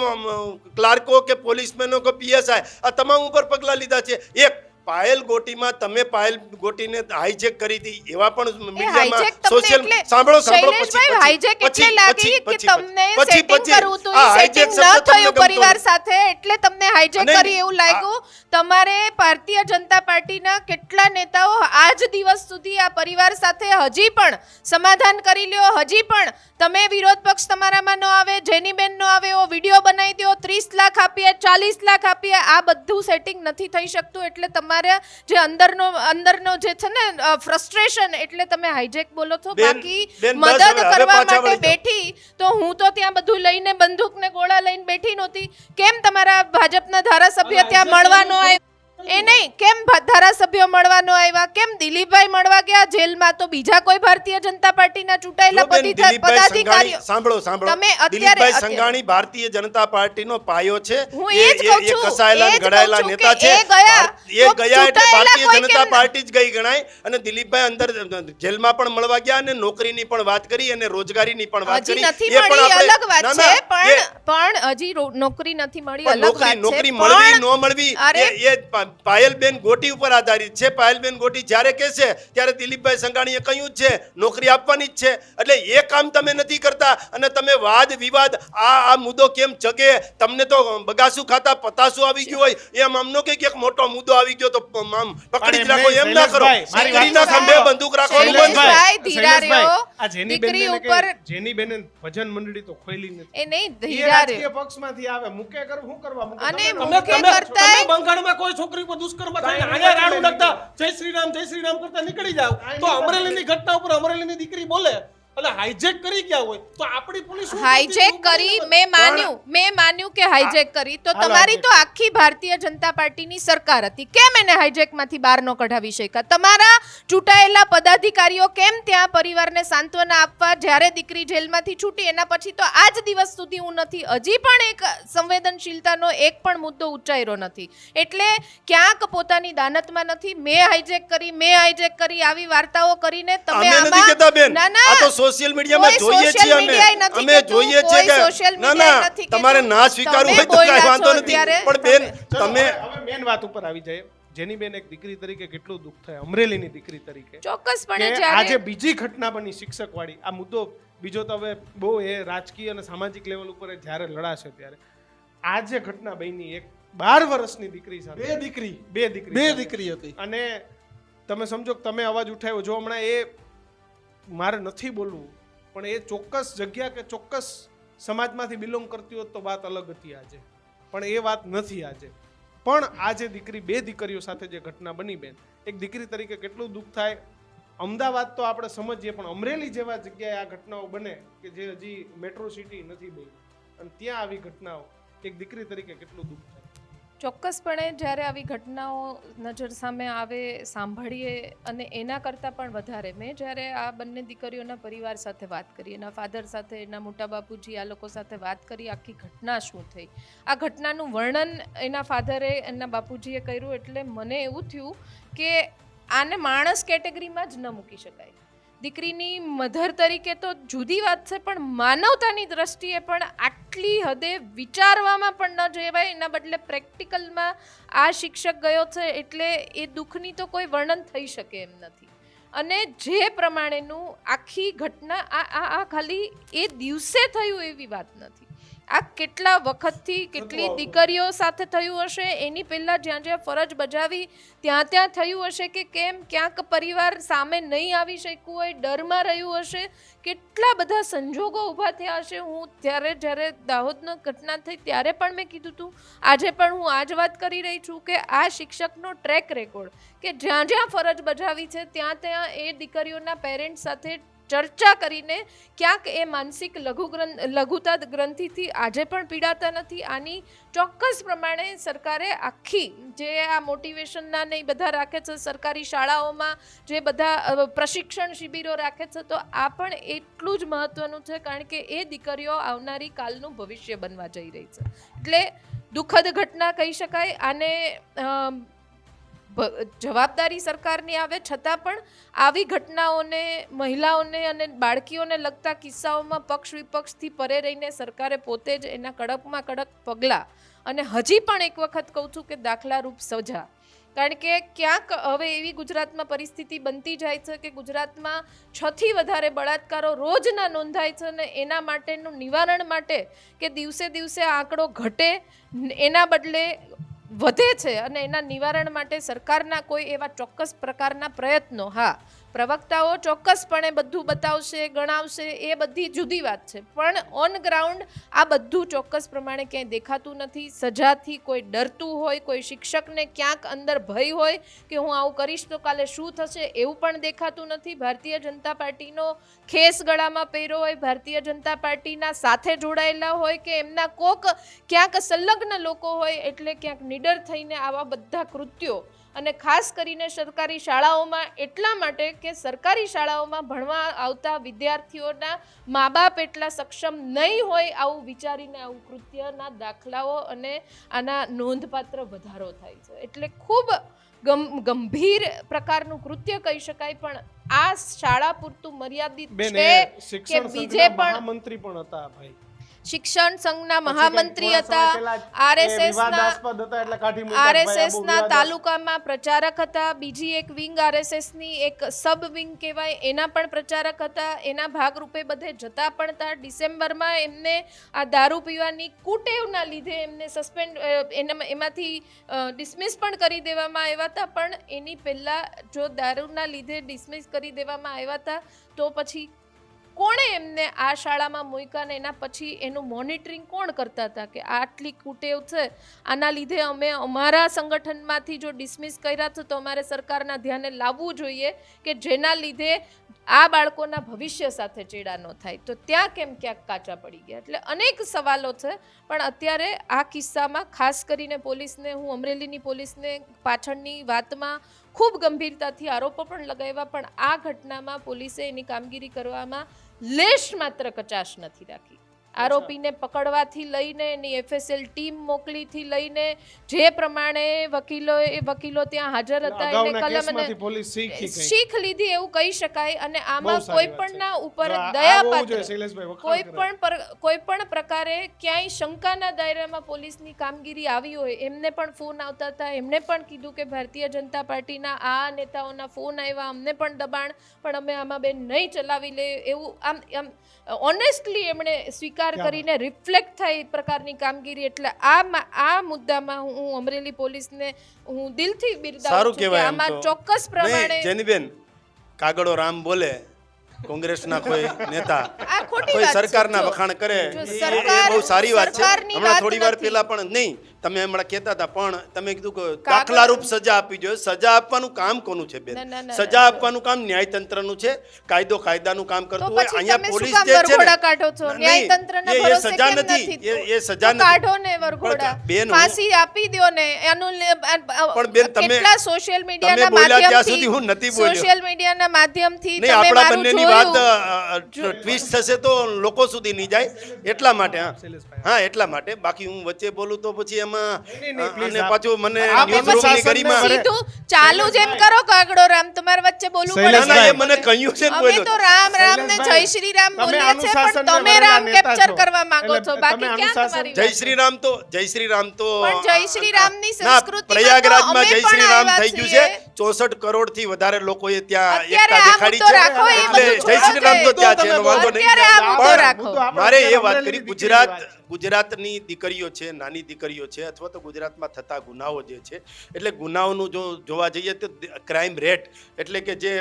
Speaker 1: ક્લાર્કો કે પોલીસમેનો કે પીએસઆઈ આ તમામ ઉપર પગલાં લીધા છે. એક પાયલ ગોટીમાં તમે પાયલ ગોટીને હાઈજેક કરી હતી એવા પણ મીડિયામાં
Speaker 2: hijack તમને
Speaker 1: સોશિયલ
Speaker 2: એટલે-
Speaker 1: સાંભળો
Speaker 2: શૈલેષભાઈ, hijack એટલે લાગી કે તમને setting કરવું હતું, એ setting ન થયું પરિવાર સાથે, એટલે તમને hijack
Speaker 1: નહીં,
Speaker 2: કરી એવું લાગ્યું. તમારે ભારતીય જનતા પાર્ટીના કેટલા નેતાઓ આજ દિવસ સુધી આ પરિવાર સાથે હજી પણ સમાધાન કરી લ્યો, હજી પણ તમે વિરોધ પક્ષ તમારામાં ન આવે, જેનીબેન ન આવે એવો વિડીયો બનાવી દો, 30 લાખ આપીએ, 40 લાખ આપીએ, આ બધું સેટિંગ નથી થઈ શકતું. એટલે તમારે જે અંદરનો જે છે ને ફ્રસ્ટ્રેશન, એટલે તમે હાઈજેક બોલો છો.
Speaker 1: બેન,
Speaker 2: બાકી
Speaker 1: બેન, બસ
Speaker 2: મદદ
Speaker 1: હવે
Speaker 2: કરવા
Speaker 1: પાછા
Speaker 2: માટે
Speaker 1: વળી જાઓ.
Speaker 2: બેઠી તો હું તો ત્યાં બધું લઈને બંદૂક ને ગોળા લઈને બેઠી નહોતી. કેમ તમારા ભાજપના ધારાસભ્ય ત્યાં મળવાનો આવ્યા? એ નહીં, કેમ ધારાસભ્યો મળવાનો આવ્યા? કેમ દિલીપભાઈ મળવા ગયા જેલમાં? તો બીજા કોઈ ભારતીય જનતા પાર્ટીના ચૂંટાયેલા પદાધિકારીઓ?
Speaker 1: સાંભળો
Speaker 2: તમે અત્યારે-
Speaker 1: દિલીપભાઈ સંઘાણી ભારતીય જનતા પાર્ટીનો પાયો છે.
Speaker 2: હું એ જ કહું છું,
Speaker 1: કસાયેલા
Speaker 2: એ જ કહું
Speaker 1: ઘડાયેલા
Speaker 2: છું
Speaker 1: નેતા
Speaker 2: કે
Speaker 1: છે.
Speaker 2: એ ગયા,
Speaker 1: એ
Speaker 2: તો
Speaker 1: ગયા એટલે
Speaker 2: ચૂંટાયેલા
Speaker 1: ભારતીય
Speaker 2: કોઈ
Speaker 1: જનતા
Speaker 2: કેમ
Speaker 1: પાર્ટી જ ગઈ ગણાય. અને દિલીપભાઈ અંદર જેલમાં પણ મળવા ગયા અને નોકરીની પણ વાત કરી અને રોજગારીની પણ વાત
Speaker 2: હજી
Speaker 1: કરી.
Speaker 2: નથી
Speaker 1: એ પણ
Speaker 2: મળી,
Speaker 1: આપણે-
Speaker 2: અલગ વાત
Speaker 1: ના, ના,
Speaker 2: છે.
Speaker 1: એ-
Speaker 2: પણ હજી નોકરી નથી મળી,
Speaker 1: પણ
Speaker 2: અલગ વાત છે.
Speaker 1: નોકરી મળવી
Speaker 2: પણ-
Speaker 1: ન મળવી
Speaker 2: અરે,
Speaker 1: એ પાયલબેન ગોટી ઉપર આધારિત છે. પાયલબેન ગોટી જ્યારે કહેશે ત્યારે દિલીપભાઈ સંઘાણીએ કહ્યું જ છે નોકરી આપવાની જ છે. એટલે એ કામ તમે નથી કરતા અને તમે વાદ વિવાદ આ મુદ્દો કેમ જગે? તમને તો બગાસું ખાતા પતાસું આવી ગયું હોય એમ આમનો કે એક મોટો મુદ્દો આવી ગયો તો આમ પકડી જ રાખો, એમ ના કરો. દીકરીના ખંભે બંદૂક રાખવાનું બંધ.
Speaker 2: શૈલેષભાઈ, હીરા રહ્યો,
Speaker 3: આ જેની
Speaker 2: દીકરી
Speaker 3: બેનને
Speaker 2: ઉપર
Speaker 3: જેની બેને ભજન મંડળી તો ખોલી નથી.
Speaker 2: એ નહીં
Speaker 3: એ
Speaker 2: હીરા
Speaker 3: રાજકીય
Speaker 2: રહ્યો.
Speaker 3: પક્ષમાંથી આવે મુકે કર શું કરવા મુકે?
Speaker 2: અને
Speaker 3: તમે-
Speaker 2: મુકે
Speaker 3: તમે-
Speaker 2: કરતાંય-
Speaker 3: તમે બંગાળમાં કોઈ છોકરી પર દુષ્કર્મ થાય ને અહીંયા રાડું લગતા જય શ્રી રામ કરતા નીકળી જાવ તો અમરેલીની ઘટના ઉપર અમરેલીની દીકરી બોલે અને હાઈજેક કરી ગયા હોય તો આપણી પોલીસ શું
Speaker 2: હાઈજેક
Speaker 3: કરતી?
Speaker 2: કરી મેં માન્યું કે હાઈજેક કરી તો
Speaker 3: હાલો,
Speaker 2: તમારી
Speaker 3: hijack.
Speaker 2: તો આખી ભારતીય જનતા પાર્ટીની સરકાર હતી, કેમ એને હાઈજેકમાંથી બહાર ન કઢાવી શક્યા? તમારા ચૂંટાયેલા પદાધિકારીઓ કેમ ત્યાં પરિવારને સાંત્વના આપવા જ્યારે દીકરી જેલમાંથી છૂટી એના પછી તો આજ દિવસ સુધી હું નથી હજી પણ એક સંવેદનશીલતાનો એક પણ મુદ્દો ઉચ્ચાર્યો નથી. એટલે ક્યાંક પોતાની દાનતમાં નથી. મેં હાઈજેક કરી આવી વાર્તાઓ કરીને તમે
Speaker 1: અમે નથી કહેતા બેન,
Speaker 2: ના
Speaker 1: આ
Speaker 2: ના
Speaker 1: તો સોશિયલ મીડિયામાં
Speaker 2: કોઈ
Speaker 1: જોઈએ
Speaker 2: social
Speaker 1: છીએ
Speaker 2: media ય નથી
Speaker 1: અમે
Speaker 2: કહેતું,
Speaker 1: જોઈએ
Speaker 2: કોઈ
Speaker 1: છીએ
Speaker 2: social
Speaker 1: કે
Speaker 2: media
Speaker 1: ના
Speaker 2: ય
Speaker 1: ના
Speaker 2: નથી
Speaker 1: તમારે
Speaker 2: કહેતું.
Speaker 1: ના સ્વીકારવું
Speaker 2: તમે
Speaker 1: હોય તો કાંઈ
Speaker 2: બોલ્યા
Speaker 1: વાંધો
Speaker 2: છો
Speaker 1: નથી,
Speaker 2: અત્યારે.
Speaker 1: પણ બેન
Speaker 3: ચલો,
Speaker 1: તમે
Speaker 3: હવે મેન વાત ઉપર આવી જાય. જેની બેન એક દીકરી તરીકે કેટલું દુઃખ થાય અમરેલીની દીકરી તરીકે
Speaker 2: ચોક્કસપણે
Speaker 3: કે
Speaker 2: જ્યારે
Speaker 3: આજે બીજી ઘટના બની શિક્ષક વાળી. આ મુદ્દો બીજો તો હવે બહુ એ રાજકીય અને સામાજિક લેવલ ઉપર એ જ્યારે લડાશે ત્યારે આ જે ઘટના બની એક 12 વર્ષની દીકરી સાથે બે દીકરી સાથે. અને તમે સમજો કે તમે અવાજ ઉઠાવ્યો જો હમણાં એ મારે નથી બોલવું પણ એ ચોક્કસ જગ્યા કે ચોક્કસ સમાજમાંથી બિલોંગ કરતી હોત તો વાત અલગ હતી આજે, પણ એ વાત નથી આજે. પણ આજે દીકરી બે દીકરીઓ સાથે જે ઘટના બની બેન એક દીકરી તરીકે કેટલું દુઃખ થાય. અમદાવાદ તો આપણે સમજીએ પણ અમરેલી જેવા જગ્યાએ આ ઘટનાઓ બને કે જે હજી મેટ્રો સિટી નથી બની અને ત્યાં આવી ઘટનાઓ એક દીકરી તરીકે કેટલું દુઃખ થાય.
Speaker 2: ચોક્કસપણે જ્યારે આવી ઘટનાઓ નજર સામે આવે સાંભળીએ અને એના કરતાં પણ વધારે મેં જ્યારે આ બંને દીકરીઓના પરિવાર સાથે વાત કરી, એના ફાધર સાથે, એના મોટા બાપુજી આ લોકો સાથે વાત કરી આખી ઘટના શું થઈ, આ ઘટનાનું વર્ણન એના ફાધરે એના બાપુજીએ કર્યું એટલે મને એવું થયું કે આને માણસ કેટેગરીમાં જ ન મૂકી શકાય. દીકરીની મધર તરીકે તો જુદી વાત છે પણ માનવતાની દ્રષ્ટિએ પણ આટલી હદે વિચારવામાં પણ ન જવાય. એના બદલે પ્રેક્ટિકલમાં આ શિક્ષક ગયો છે એટલે એ દુઃખની તો કોઈ વર્ણન થઈ શકે એમ નથી. અને જે પ્રમાણેનું આખી ઘટના આ ખાલી એ દિવસે થયું એવી વાત નથી. આ કેટલા વખતથી કેટલી દીકરીઓ સાથે થયું હશે, એની પહેલાં જ્યાં જ્યાં ફરજ બજાવી ત્યાં થયું હશે કે કેમ, ક્યાંક પરિવાર સામે નહીં આવી શક્યું હોય, ડરમાં રહ્યું હશે, કેટલા બધા સંજોગો ઊભા થયા હશે. હું જ્યારે દાહોદનો ઘટના થઈ ત્યારે પણ મેં કીધું હતું, આજે પણ હું આ જ વાત કરી રહી છું કે આ શિક્ષકનો ટ્રેક રેકોર્ડ કે જ્યાં જ્યાં ફરજ બજાવી છે ત્યાં એ દીકરીઓના પેરેન્ટ્સ સાથે ચર્ચા કરીને ક્યાંક એ માનસિક લઘુતા ગ્રંથિથી આજે પણ પીડાતા નથી. આની ચોક્કસ પ્રમાણે સરકારે આખી જે આ મોટિવેશનના ને એ બધા રાખે છે, સરકારી શાળાઓમાં જે બધા પ્રશિક્ષણ શિબિરો રાખે છે, તો આ પણ એટલું જ મહત્વનું છે કારણ કે એ દીકરીઓ આવનારી કાલનું ભવિષ્ય બનવા જઈ રહી છે. એટલે દુઃખદ ઘટના કહી શકાય. આને જવાબદારી સરકારની આવે છતાં પણ આવી ઘટનાઓને મહિલાઓને અને બાળકીઓને લગતા કિસ્સાઓમાં પક્ષ વિપક્ષથી પરે રહીને સરકારે પોતે જ એના કડકમાં કડક પગલાં અને હજી પણ એક વખત કહું છું કે દાખલારૂપ સજા. કારણ કે ક્યાંક હવે એવી ગુજરાતમાં પરિસ્થિતિ બનતી જાય છે કે ગુજરાતમાં 6 થી વધારે બળાત્કારો રોજના નોંધાય છે અને એના માટેનું નિવારણ માટે કે દિવસે દિવસે આંકડો ઘટે એના બદલે વધે છે અને એના નિવારણ માટે સરકારના કોઈ એવા ચોક્કસ પ્રકારના પ્રયત્નો, હા પ્રવક્તાઓ ચોક્કસપણે બધું બતાવશે, ગણાવશે, એ બધી જુદી વાત છે, પણ ઓન ગ્રાઉન્ડ આ બધું ચોક્કસ પ્રમાણે ક્યાંય દેખાતું નથી. સજાથી કોઈ ડરતું હોય, કોઈ શિક્ષકને ક્યાંક અંદર ભય હોય કે હું આવું કરીશ તો કાલે શું થશે એવું પણ દેખાતું નથી. ભારતીય જનતા પાર્ટીનો ખેસ ગળામાં પહેર્યો હોય, ભારતીય જનતા પાર્ટીના સાથે જોડાયેલા હોય કે એમના કોક ક્યાંક સંલગ્ન લોકો હોય એટલે ક્યાંક નિડર થઈને આવા બધા કૃત્યો અને ખાસ કરીને સરકારી શાળાઓમાં એટલા માટે કે સરકારી શાળાઓમાં ભણવા આવતા વિદ્યાર્થીઓના મા બાપ એટલા સક્ષમ નહીં હોય આવું વિચારીને આવું કૃત્યના દાખલાઓ અને આના નોંધપાત્ર વધારો થાય છે. એટલે ખૂબ ગંભીર પ્રકારનું કૃત્ય કહી શકાય. પણ આ શાળા પૂરતું મર્યાદિત છે કે બીજે પણ
Speaker 3: મહામંત્રી પણ હતા ભાઈ.
Speaker 2: શિક્ષણ સંઘના
Speaker 4: પછી
Speaker 2: મહામંત્રી
Speaker 4: કંઈક થોડા સમય
Speaker 2: હતા,
Speaker 4: પહેલા જ એ
Speaker 2: આરએસએસના
Speaker 4: વિવાદાસ્પદ હતા એટલે કાઢી મૂક્યા કે ભાઈ આ બહુ
Speaker 2: આરએસએસના
Speaker 4: વિવાદાસ્પદ.
Speaker 2: તાલુકામાં પ્રચારક હતા, બીજી એક વિંગ આરએસએસની એક સબ વિંગ કહેવાય એના પણ પ્રચારક હતા, એના ભાગરૂપે બધે જતા પણ હતા. ડિસેમ્બરમાં એમને આ દારૂ પીવાની કુટેવના લીધે એમને એમાંથી ડિસમિસ પણ કરી દેવામાં આવ્યા હતા. પણ એની પહેલાં જો દારૂના લીધે ડિસમિસ કરી દેવામાં આવ્યા હતા તો પછી કોણે એમને આ શાળામાં મૂક્યા ને એના પછી એનું મોનિટરિંગ કોણ કરતા હતા કે આટલી કુટેવ છે, આના લીધે અમે અમારા સંગઠનમાંથી જો ડિસમિસ કર્યા છે તો અમારે સરકારના ધ્યાને લાવવું જોઈએ કે જેના લીધે આ બાળકોના ભવિષ્ય સાથે ચેડા ન થાય. તો ત્યાં કેમ ક્યાંક કાચા પડી ગયા. એટલે અનેક સવાલો છે. પણ અત્યારે આ કિસ્સામાં ખાસ કરીને પોલીસને, હું અમરેલીની પોલીસને પાછળની વાતમાં ખૂબ ગંભીરતાથી આરોપો પણ લગાવ્યા, પણ આ ઘટનામાં પોલીસે એની કામગીરી કરવામાં લેશ માત્ર કચાશ નથી રાખી. આરોપીને પકડવાથી લઈને એની એફએસએલ ટીમ મોકલીથી લઈને જે પ્રમાણે વકીલો ત્યાં હાજર હતા એને
Speaker 4: અગાઉના
Speaker 2: કલમ
Speaker 4: કેસમાંથી પોલીસ શીખી કંઈક.
Speaker 2: શીખ લીધી એવું કહી શકાય. અને આમાં
Speaker 4: બહુ સારી
Speaker 2: કોઈ
Speaker 4: વાત છે.
Speaker 2: પણના ઉપર
Speaker 4: આ હોવું
Speaker 2: દયાપાત્ર
Speaker 4: જોઈએ, શૈલેષભાઈ, વખાણ કરાય.
Speaker 2: કોઈ પણ પ્રકારે ક્યાંય શંકાના દાયરામાં પોલીસની કામગીરી આવી હોય એમને પણ ફોન આવતા હતા. એમણે પણ કીધું કે ભારતીય જનતા પાર્ટીના આ નેતાઓના ફોન આવ્યા, અમને પણ દબાણ, પણ અમે આમાં બેન નહીં ચલાવી લે એવું આમ ઓનેસ્ટલી એમણે સ્વીકાર કરીને રિફ્લેક્ટ થાય એ પ્રકારની કામગીરી. એટલે આ મુદ્દામાં હું અમરેલી પોલીસને હું દિલથી બિરદાવું
Speaker 1: સારું
Speaker 2: છું કે
Speaker 1: કહેવાય. આમ
Speaker 2: આમાં
Speaker 1: તો
Speaker 2: ચોક્કસ પ્રમાણે
Speaker 1: જેનીબેન, કાગળો રામ બોલે, કોંગ્રેસના કોઈ નેતા
Speaker 2: આ ખોટી
Speaker 1: કોઈ
Speaker 2: વાત છે.
Speaker 1: સરકારના
Speaker 2: જો,
Speaker 1: વખાણ કરે
Speaker 2: જો
Speaker 1: એ
Speaker 2: સરકાર-
Speaker 1: બહુ સારી વાત છે.
Speaker 2: સરકારની
Speaker 1: હમણાં
Speaker 2: વાત
Speaker 1: થોડી વાર
Speaker 2: નથી.
Speaker 1: પહેલા પણ નહીં, તમે હમણાં કહેતા હતા પણ તમે કીધું કે
Speaker 2: કાગળ-
Speaker 1: દાખલારૂપ સજા આપવી જોઈએ. સજા આપવાનું કામ કોનું છે બેન?
Speaker 2: ના,
Speaker 1: સજા આપવાનું કામ ન્યાયતંત્રનું છે. કાયદો કાયદાનું કામ
Speaker 2: તો
Speaker 1: કરતું હોય.
Speaker 2: પછી
Speaker 1: અહીંયા
Speaker 2: તમે શું
Speaker 1: પોલીસ
Speaker 2: કામ
Speaker 1: જે છે ને,
Speaker 2: વરઘોડા કાઢો છો?
Speaker 1: નહીં,
Speaker 2: ન્યાયતંત્રના
Speaker 1: એ
Speaker 2: ભરોસે
Speaker 1: સજા
Speaker 2: કેમ
Speaker 1: નથી.
Speaker 2: નથી?
Speaker 1: એ સજા
Speaker 2: તો કાઢો
Speaker 1: નથી.
Speaker 2: ને વરઘોડા,
Speaker 1: પણ બેન, હું-
Speaker 2: ફાંસી આપી દ્યો ને. એનું
Speaker 1: પણ બેન, તમે-
Speaker 2: કેટલા સોશિયલ
Speaker 1: તમે
Speaker 2: મીડિયાના
Speaker 1: બોલ્યા ત્યાં
Speaker 2: માધ્યમથી
Speaker 1: સુધી હું નથી બોલ્યો.
Speaker 2: સોશિયલ મીડિયાના માધ્યમથી
Speaker 1: નહીં,
Speaker 2: તમે
Speaker 1: આપણા
Speaker 2: મારું
Speaker 1: બંનેની વાત
Speaker 2: જોયું.
Speaker 1: ટ્વિસ્ટ થશે તો લોકો સુધી નહીં જાય એટલા માટે. હા, એટલા માટે. બાકી હું વચ્ચે બોલું તો પછી એમાં
Speaker 4: નહીં, please,
Speaker 1: અને
Speaker 4: આપ-
Speaker 1: પાછું મને
Speaker 4: આપ
Speaker 1: ન્યૂઝ
Speaker 4: એમાં
Speaker 1: રૂમની
Speaker 4: શાસનને
Speaker 1: ગરિમા
Speaker 4: કરે.
Speaker 2: સીધું ચાલુ જેમ કરો કાગડો રામ, તમારે વચ્ચે બોલવું પડે.
Speaker 1: ના, ના, એ મને કહ્યું છે ને
Speaker 2: અમે
Speaker 1: બોલ્યો.
Speaker 2: તો રામ રામ ને જય
Speaker 4: શૈલેષભાઈ,
Speaker 2: શ્રી રામ
Speaker 4: તમે
Speaker 2: બોલીએ છે, પણ
Speaker 4: અનુશાસનને
Speaker 2: તમે
Speaker 4: વરેલા
Speaker 2: રામ
Speaker 4: નેતા
Speaker 2: કેપ્ચર
Speaker 4: છો.
Speaker 2: કરવા માંગો
Speaker 4: એટલે
Speaker 2: છો. બાકી
Speaker 4: તમે
Speaker 2: ક્યાં
Speaker 4: અનુશાસન-
Speaker 2: તમારી
Speaker 1: જય
Speaker 2: વાત?
Speaker 1: શ્રી રામ તો
Speaker 2: પણ જય શ્રી રામની
Speaker 1: ના,
Speaker 2: સંસ્કૃતિમાં તો
Speaker 1: પ્રયાગરાજમાં
Speaker 2: અમે
Speaker 1: જય
Speaker 2: પણ
Speaker 1: શ્રી રામ
Speaker 2: આવ્યા
Speaker 1: થઈ ગયું છે.
Speaker 2: છીએ.
Speaker 1: 64 કરોડથી વધારે લોકોએ ત્યાં
Speaker 2: અત્યારે
Speaker 1: એકતા
Speaker 2: આ
Speaker 1: દેખાડી
Speaker 2: મુદ્દો
Speaker 1: છે.
Speaker 2: રાખો, એ
Speaker 1: એટલે
Speaker 2: બધું
Speaker 1: જય શ્રી રામ તો
Speaker 2: છોડો
Speaker 1: ત્યાં છે,
Speaker 4: તમે
Speaker 1: એનો વાંધો નહીં.
Speaker 2: અત્યારે આ મુદ્દો
Speaker 1: પણ
Speaker 2: રાખો.
Speaker 1: મારે એ વાત
Speaker 4: અમરેલીની
Speaker 1: કરી,
Speaker 4: દીકરીની
Speaker 1: ગુજરાતની દીકરીઓ છે, નાની દીકરીઓ છે, અથવા તો ગુજરાતમાં થતા ગુનાઓ જે છે, એટલે ગુનાઓનું જો જોવા જઈએ તો ક્રાઇમ રેટ એટલે કે જે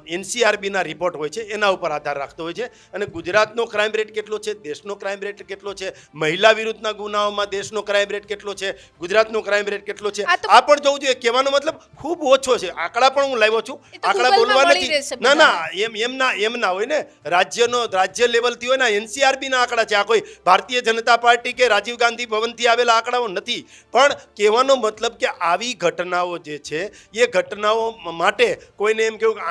Speaker 1: એનસીઆરબીના રિપોર્ટ હોય છે એના ઉપર આધાર રાખતો હોય છે. અને ગુજરાતનો ક્રાઇમ રેટ કેટલો છે, દેશનો ક્રાઇમ રેટ કેટલો છે, મહિલા વિરુદ્ધના ગુનાઓમાં દેશનો ક્રાઇમ રેટ કેટલો છે, ગુજરાતનો ક્રાઇમ રેટ કેટલો છે,
Speaker 2: આ તો-
Speaker 1: આ પણ જોવું જોઈએ. કહેવાનો મતલબ ખૂબ ઓછો છે. આંકડા પણ હું લાવ્યો છું.
Speaker 2: એ તો
Speaker 1: આંકડા
Speaker 2: Google
Speaker 1: બોલવા
Speaker 2: માં મળી
Speaker 1: નથી.
Speaker 2: રહેશે
Speaker 1: ના
Speaker 2: બધાને.
Speaker 1: ના, એમ ના હોય ને. રાજ્ય લેવલથી હોય ને, એનસીઆરબી ના આંકડા છે. આ કોઈ ભારતીય જનતા પાર્ટી કે રાજીવ ગાંધી ભવનથી આવેલા આંકડાઓ નથી. પણ કહેવાનો મતલબ કે આવી ઘટનાઓ જે છે એ ઘટનાઓ માટે કોઈને એમ કેવું કે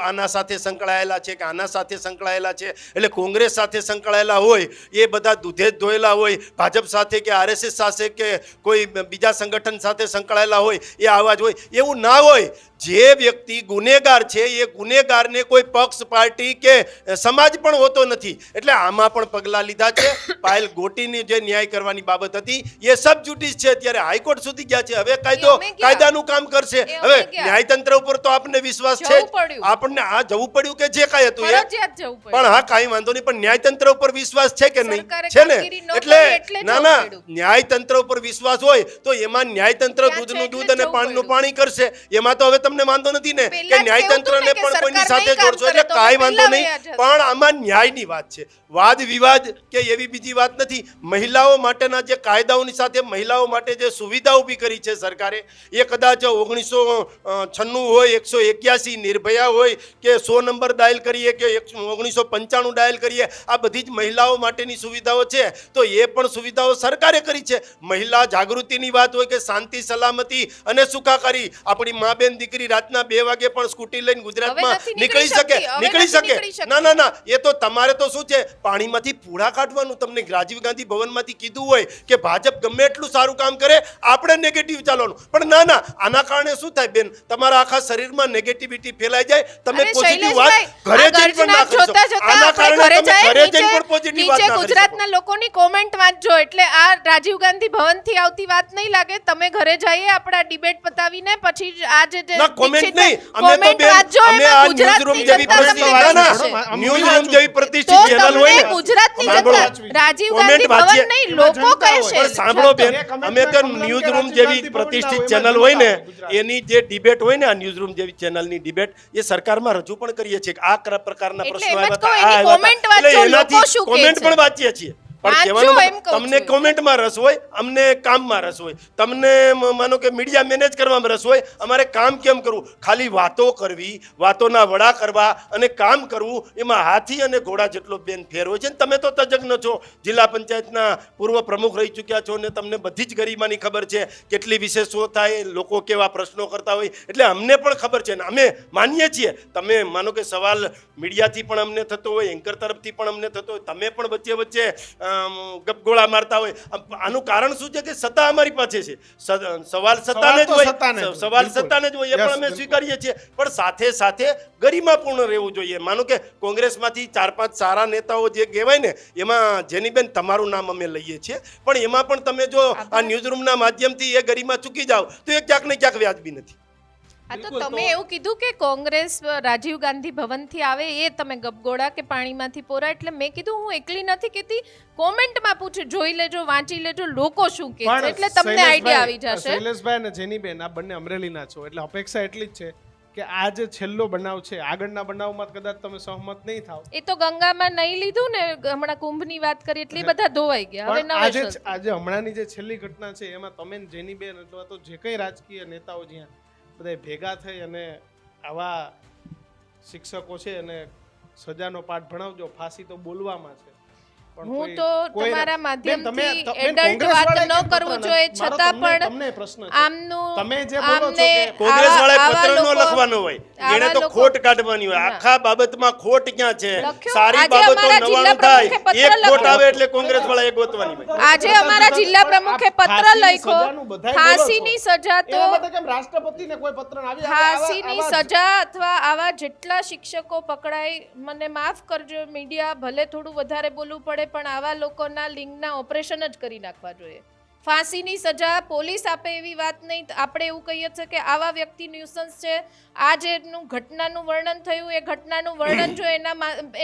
Speaker 1: આના સાથે સંકળાયેલા છે કે આના સાથે સંકળાયેલા છે, એટલે કોંગ્રેસ સાથે સંકળાયેલા હોય એ બધા દૂધે જ ધોયેલા હોય, ભાજપ સાથે કે આરએસએસ સાથે કે કોઈ બીજા સંગઠન સાથે સંકળાયેલા હોય એ આવા જ હોય, એવું ના હોય. જે વ્યક્તિ ગુનેગાર છે એ ગુનેગારને કોઈ પક્ષ, પાર્ટી કે સમાજ પણ હોતો નથી. એટલે આમાં પણ પગલાં લીધા છે. પાયલ ગોટીની જે ન્યાય કરવાની બાબત હતી એ સબ જ્યુડિસ છે, અત્યારે હાઈકોર્ટ સુધી ગયા છે. હવે કાયદાનું કામ કરશે. હવે ન્યાયતંત્ર ઉપર તો આપણને વિશ્વાસ છે. આપણને આ જવું પડ્યું કે જે કાંઈ હતું એ,
Speaker 2: ફરજિયાત જવું પડે.
Speaker 1: પણ હા, કાંઈ વાંધો નહીં. પણ ન્યાયતંત્ર ઉપર વિશ્વાસ છે કે નહીં?
Speaker 2: સરકારે
Speaker 1: છે ને.
Speaker 2: કામગીરી ન
Speaker 1: એટલે
Speaker 2: કરી એટલે
Speaker 1: ના
Speaker 2: જવું
Speaker 1: ના,
Speaker 2: પડ્યું.
Speaker 1: ન્યાયતંત્ર ઉપર વિશ્વાસ હોય તો એમાં ન્યાયતંત્ર
Speaker 2: ત્યાં છે
Speaker 1: દૂધનું
Speaker 2: એટલે
Speaker 1: દૂધ અને
Speaker 2: જવું
Speaker 1: પાણીનું
Speaker 2: પડ્યું.
Speaker 1: પાણી કરશે. એમાં તો હવે તમને વાંધો નથી ને
Speaker 2: પહેલા
Speaker 1: કે
Speaker 2: જ
Speaker 1: ન્યાયતંત્રને
Speaker 2: કહેવું હતું ને
Speaker 1: પણ
Speaker 2: કે
Speaker 1: કોઈની સાથે
Speaker 2: સરકાર
Speaker 1: જોડશો.
Speaker 2: નહીં
Speaker 1: એટલે
Speaker 2: કામ કરે
Speaker 1: કાંઈ
Speaker 2: તો
Speaker 1: વાંધો
Speaker 2: પહેલા
Speaker 1: નહીં.
Speaker 2: વ્યાજ હતા.
Speaker 1: પણ આમાં ન્યાયની વાત છે. વાદ વિવાદ કે એવી બીજી વાત નથી. મહિલાઓ માટેના જે કાયદાઓની સાથે મહિલાઓ માટે જે સુવિધા ઊભી કરી છે સરકારે, એ કદાચ 1996 હોય, 181 નિર્ભયા હોય કે 100 નંબર ડાયલ કરીએ કે 1995 ડાયલ કરીએ, આ બધી જ મહિલાઓ માટેની સુવિધાઓ છે. તો એ પણ સુવિધાઓ સરકારે કરી છે. મહિલા જાગૃતિની વાત હોય કે શાંતિ, સલામતી અને સુખાકારી, આપણી મા બેન દીકરી દીકરી રાતના 2 વાગે પણ સ્કૂટી લઈને ગુજરાતમાં
Speaker 2: નથી
Speaker 1: નીકળી
Speaker 2: નીકળી
Speaker 1: શકે
Speaker 2: શકતી, હવે
Speaker 1: નીકળી
Speaker 2: નથી
Speaker 1: શકે
Speaker 2: નીકળી શકતી.
Speaker 1: ના એ તો તમારે તો શું છે પાણીમાંથી પૂળા કાઢવાનું. તમને રાજીવ ગાંધી ભવનમાંથી કીધું હોય કે ભાજપ ગમે એટલું સારું કામ કરે આપણે નેગેટિવ ચાલવાનું, પણ ના આના કારણે શું થાય બેન, તમારા આખા શરીરમાં નેગેટિવિટી ફેલાઈ જાય. તમે
Speaker 2: અરે
Speaker 1: પોઝિટિવ વાત
Speaker 2: શૈલેષભાઈ,
Speaker 1: ઘરે
Speaker 2: આ
Speaker 1: જઈને પણ ના
Speaker 2: ગર્જના
Speaker 1: કરી
Speaker 2: જોતા
Speaker 1: શકો.
Speaker 2: જોતા
Speaker 1: આના
Speaker 2: આપણે
Speaker 1: કારણે
Speaker 2: ઘરે
Speaker 1: તમે
Speaker 2: જાય,
Speaker 1: ઘરે જઈને
Speaker 2: નીચે-
Speaker 1: પણ પોઝિટિવ વાત
Speaker 2: નીચે
Speaker 1: ના કરી
Speaker 2: ગુજરાતના
Speaker 1: શકો.
Speaker 2: લોકોની કોમેન્ટ વાંચજો એટલે આ રાજીવ ગાંધી ભવનથી આવતી વાત નહીં લાગે. તમે ઘરે જઈએ આપણા ડિબેટ પતાવીને પછી આ જે
Speaker 1: ના કોમેન્ટ
Speaker 2: દીક્ષિતભાઈ,
Speaker 1: નહીં, અમે તો
Speaker 2: comment
Speaker 1: બેન
Speaker 2: વાંચજો,
Speaker 1: અમે
Speaker 2: એમાં
Speaker 1: આ
Speaker 2: ગુજરાતની
Speaker 1: ન્યૂઝરૂમ જેવી
Speaker 2: જનતા તમને
Speaker 1: પ્રતિષ્ઠિત
Speaker 2: કહી
Speaker 1: ના
Speaker 2: દેશે.
Speaker 1: ન્યૂઝરૂમ જેવી
Speaker 2: તો
Speaker 1: પ્રતિષ્ઠિત ચેનલ હોય
Speaker 2: તમને
Speaker 1: ને
Speaker 2: ગુજરાતની
Speaker 1: સાંભળો.
Speaker 2: જનતા રાજીવ
Speaker 1: comment
Speaker 2: ગાંધી
Speaker 1: વાંચીએ.
Speaker 2: ભવન નહીં લોકો કહેશે.
Speaker 1: પણ સાંભળો બેન,
Speaker 3: એ comment
Speaker 1: અમે તો
Speaker 3: માં કમલમ કે
Speaker 1: ન્યૂઝરૂમ
Speaker 3: રાજીવ
Speaker 1: જેવી
Speaker 3: ગાંધી ભવન
Speaker 1: પ્રતિષ્ઠિત
Speaker 3: ના
Speaker 1: ચેનલ
Speaker 3: હોય,
Speaker 1: હોય ને
Speaker 3: એમાં ગુજરાત.
Speaker 1: એની જે ડિબેટ હોય ને આ ન્યૂઝરૂમ જેવી ચેનલની ડિબેટ એ સરકારમાં રજૂ પણ કરીએ છીએ કે આ પ્રકારના
Speaker 2: એટલે
Speaker 1: પ્રશ્નો
Speaker 2: એમ જ
Speaker 1: આવ્યા
Speaker 2: કહું,
Speaker 1: હતા,
Speaker 2: એની
Speaker 1: આ આવ્યા હતા.
Speaker 2: comment વાંચો,
Speaker 1: એટલે
Speaker 2: લોકો શું કહે
Speaker 1: કોમેન્ટ
Speaker 2: છે.
Speaker 1: પણ વાંચીએ છીએ. પણ
Speaker 2: વાંચો
Speaker 1: કહેવાનો
Speaker 2: એમ કહું
Speaker 1: તમને
Speaker 2: છું.
Speaker 1: કોમેન્ટમાં રસ હોય, અમને કામમાં રસ હોય. તમને માનો કે મીડિયા મેનેજ કરવામાં રસ હોય, અમારે કામ કેમ કરવું? ખાલી વાતો કરવી, વાતોના વડા કરવા અને કામ કરવું, એમાં હાથી અને ઘોડા જેટલો બેન ફેર હોય છે. તમે તો તજજ્ઞ છો, જિલ્લા પંચાયતના પૂર્વ પ્રમુખ રહી ચૂક્યા છો ને તમને બધી જ ગરિમાની ખબર છે કેટલી વિશેષો થાય, લોકો કેવા પ્રશ્નો કરતા હોય. એટલે અમને પણ ખબર છે ને અમે માનીએ છીએ. તમે માનો કે સવાલ મીડિયાથી પણ અમને થતો હોય, એન્કર તરફથી પણ અમને થતો હોય, તમે પણ વચ્ચે વચ્ચે ગપગોળા મારતા હોય. આનું કારણ શું છે કે સત્તા અમારી પાસે છે. સવાલ સત્તાને જ
Speaker 3: તો
Speaker 1: હોય,
Speaker 3: સત્તાને જ હોય,
Speaker 1: સવાલ
Speaker 3: બિલકુલ.
Speaker 1: સત્તાને જ હોય, એ પણ
Speaker 3: Yes,
Speaker 1: અમે
Speaker 3: બિલકુલ.
Speaker 1: સ્વીકારીએ છીએ. પણ સાથે સાથે ગરિમાપૂર્ણ રહેવું જોઈએ. માનો કે કોંગ્રેસમાંથી 4-5 સારા નેતાઓ જે કહેવાય ને એમાં જેનીબેન તમારું નામ અમે લઈએ છીએ, પણ એમાં પણ તમે જો આ ન્યૂઝરૂમના માધ્યમથી એ ગરિમા ચૂકી જાઓ તો એ ક્યાંક ને ક્યાંક વ્યાજબી નથી.
Speaker 2: હા તો
Speaker 3: બિલકુલ,
Speaker 2: તમે
Speaker 3: તો-
Speaker 2: એવું કીધું કે કોંગ્રેસ રાજીવ ગાંધી ભવનથી આવે એ તમે ગપગોળા કે પાણીમાંથી પોરા, એટલે મેં કીધું હું એકલી નથી કહેતી, કોમેન્ટમાં પૂછો, જોઈ લેજો, વાંચી લેજો લોકો શું કહે છે,
Speaker 4: પણ
Speaker 2: એટલે તમને આઈડિયા આવી જશે.
Speaker 4: શૈલેષભાઈ અને જેનીબેન આ બંને અમરેલીના છો એટલે અપેક્ષા એટલી જ છે કે આ જે છેલ્લો બનાવ છે આગળના બનાવમાં કદાચ તમે સહમત નહીં થાવ
Speaker 2: એ તો ગંગામાં નહીં લીધું ને, હમણાં કુંભની વાત કરી એટલે એ બધા ધોવાઈ ગયા. હવે
Speaker 4: પણ
Speaker 2: નવે
Speaker 4: આજે
Speaker 2: શરૂ.
Speaker 4: આજે હમણાંની જે છેલ્લી ઘટના છે એમાં તમે ને જેનીબેન અથવા તો જે કંઈ રાજકીય નેતાઓ જ્યાં બધા ભેગા થઈ અને આવા શિક્ષકો છે અને સજાનો પાઠ ભણાવજો, ફાંસી તો બોલવામાં છે. પણ
Speaker 2: હું
Speaker 4: કોઈ-
Speaker 2: તો
Speaker 4: કોઈને-
Speaker 2: તમારા
Speaker 4: બેન,
Speaker 2: માધ્યમથી
Speaker 4: બેન,
Speaker 2: adult
Speaker 4: કોંગ્રેસ
Speaker 2: વાત
Speaker 4: વાળાએ
Speaker 2: ન
Speaker 4: કેમ
Speaker 2: કરવું
Speaker 4: પત્ર
Speaker 2: જોઈએ,
Speaker 4: નથી? મારો
Speaker 2: છતાં પણ
Speaker 4: તમને પ્રશ્ન છે.
Speaker 2: આમનું
Speaker 4: તમે જે બોલો છો
Speaker 2: આમને
Speaker 4: કે
Speaker 1: કોંગ્રેસ વાળાએ
Speaker 2: આવા
Speaker 1: પત્ર ન
Speaker 2: લોકો-
Speaker 1: લખવાનો હોય,
Speaker 2: આવા
Speaker 1: એને તો
Speaker 2: લોકો-
Speaker 1: ખોટ કાઢવાની હોય.
Speaker 2: ના.
Speaker 1: આખા બાબતમાં ખોટ ક્યાં છે?
Speaker 2: લખ્યું.
Speaker 1: સારી
Speaker 2: આજે
Speaker 1: બાબતો
Speaker 2: અમારા જિલ્લા
Speaker 1: નવાણું થાય,
Speaker 2: પ્રમુખે પત્ર
Speaker 1: એક ખોટ
Speaker 2: લખ્યો.
Speaker 1: આવે એટલે કોંગ્રેસ વાળાએ ગોતવાની હોય.
Speaker 2: આજે અમારા જિલ્લા પ્રમુખે પત્ર
Speaker 4: ફાંસીની
Speaker 2: લખ્યો,
Speaker 4: સજાનું બધાય બોલો છો.
Speaker 2: ફાંસીની સજા તો
Speaker 4: એના માટે કેમ રાષ્ટ્રપતિને કોઈ પત્ર આવી
Speaker 2: ફાંસીની સજા અથવા આવા જેટલા શિક્ષકો પકડાય, મને માફ કરજો મીડિયા, ભલે થોડું વધારે બોલવું પડે પણ આવા લોકોના લિંગના ઓપરેશન જ કરી નાખવા જોઈએ. ફાંસીની સજા પોલીસ આપે એવી વાત નહીં. આપણે એવું કહીએ છીએ કે આવા વ્યક્તિ ન્યુસન્સ છે. આ જેનું ઘટનાનું વર્ણન થયું એ ઘટનાનું વર્ણન જો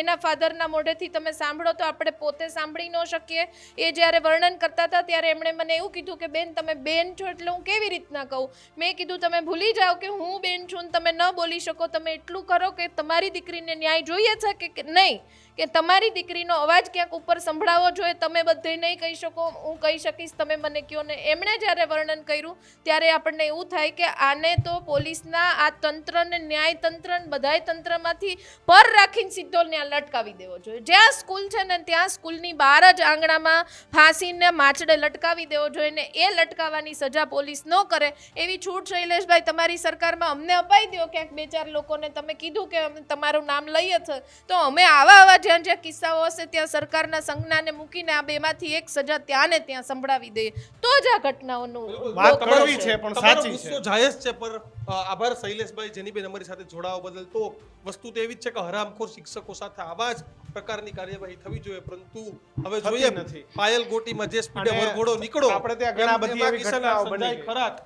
Speaker 2: એના ફાધરના મોઢેથી તમે સાંભળો તો આપણે પોતે સાંભળી ન શકીએ. એ જ્યારે વર્ણન કરતા હતા ત્યારે એમણે મને એવું કીધું કે બેન તમે બેન છો એટલે હું કેવી રીતના કહું. મેં કીધું તમે ભૂલી જાઓ કે હું બેન છું ને તમે ન બોલી શકો. તમે એટલું કરો કે તમારી દીકરીને ન્યાય જોઈએ છે કે નહીં, કે તમારી દીકરીનો અવાજ ક્યાંક ઉપર સંભળાવવો જોઈએ. તમે બધે નહીં કહી શકો, હું કહી શકીશ, તમે મને કહો ને. એમણે જ્યારે વર્ણન કર્યું ત્યારે આપણને એવું થાય કે આને તો પોલીસના આ તંત્ર ને ન્યાય તંત્ર ને બધાય તંત્રમાંથી પર રાખીને સીધો ત્યાં લટકાવી દેવો જોઈએ. જ્યાં સ્કૂલ છે ને ત્યાં સ્કૂલની બહાર જ આંગણામાં ફાંસીને માછડે લટકાવી દેવો જોઈએ ને એ લટકાવવાની સજા પોલીસ ન કરે એવી છૂટ શૈલેષભાઈ તમારી સરકારમાં અમને અપાઈ દો. ક્યાંક 2-4 લોકોને તમે કીધું કે અમે તમારું નામ લઈએ છે તો અમે આવા જ્યાં જ્યાં કિસ્સાઓ હશે ત્યાં સરકારના સંજ્ઞાને મૂકીને આ બેમાંથી એક સજા ત્યાં ને ત્યાં સંભળાવી દઈએ તો જ આ ઘટનાઓનું
Speaker 4: વાત
Speaker 2: રોક
Speaker 4: કરવી
Speaker 2: થશે.
Speaker 4: છે પણ
Speaker 3: તમારો
Speaker 4: સાચી
Speaker 3: ગુસ્સો
Speaker 4: છે.
Speaker 3: જાયઝ છે, પર આભાર શૈલેષભાઈ, જેનીબેન અમારી સાથે જોડાવા બદલ. તો વસ્તુ તો એવી જ છે કે હરામખોર શિક્ષકો સાથે આવા જ પ્રકારની કાર્યવાહી થવી જોઈએ, પરંતુ હવે
Speaker 4: થતી
Speaker 3: જોઈએ
Speaker 4: નથી.
Speaker 3: પાયલ ગોટીમાં જે સ્પીડે
Speaker 4: અને
Speaker 3: વરઘોડો નીકળો
Speaker 4: આપણે ત્યાં ઘણા બધી
Speaker 3: એમાં
Speaker 4: એવી
Speaker 3: કિસ્સાના
Speaker 4: ઘટનાઓ બની
Speaker 3: સંજય
Speaker 4: ગઈ.
Speaker 3: ખરાત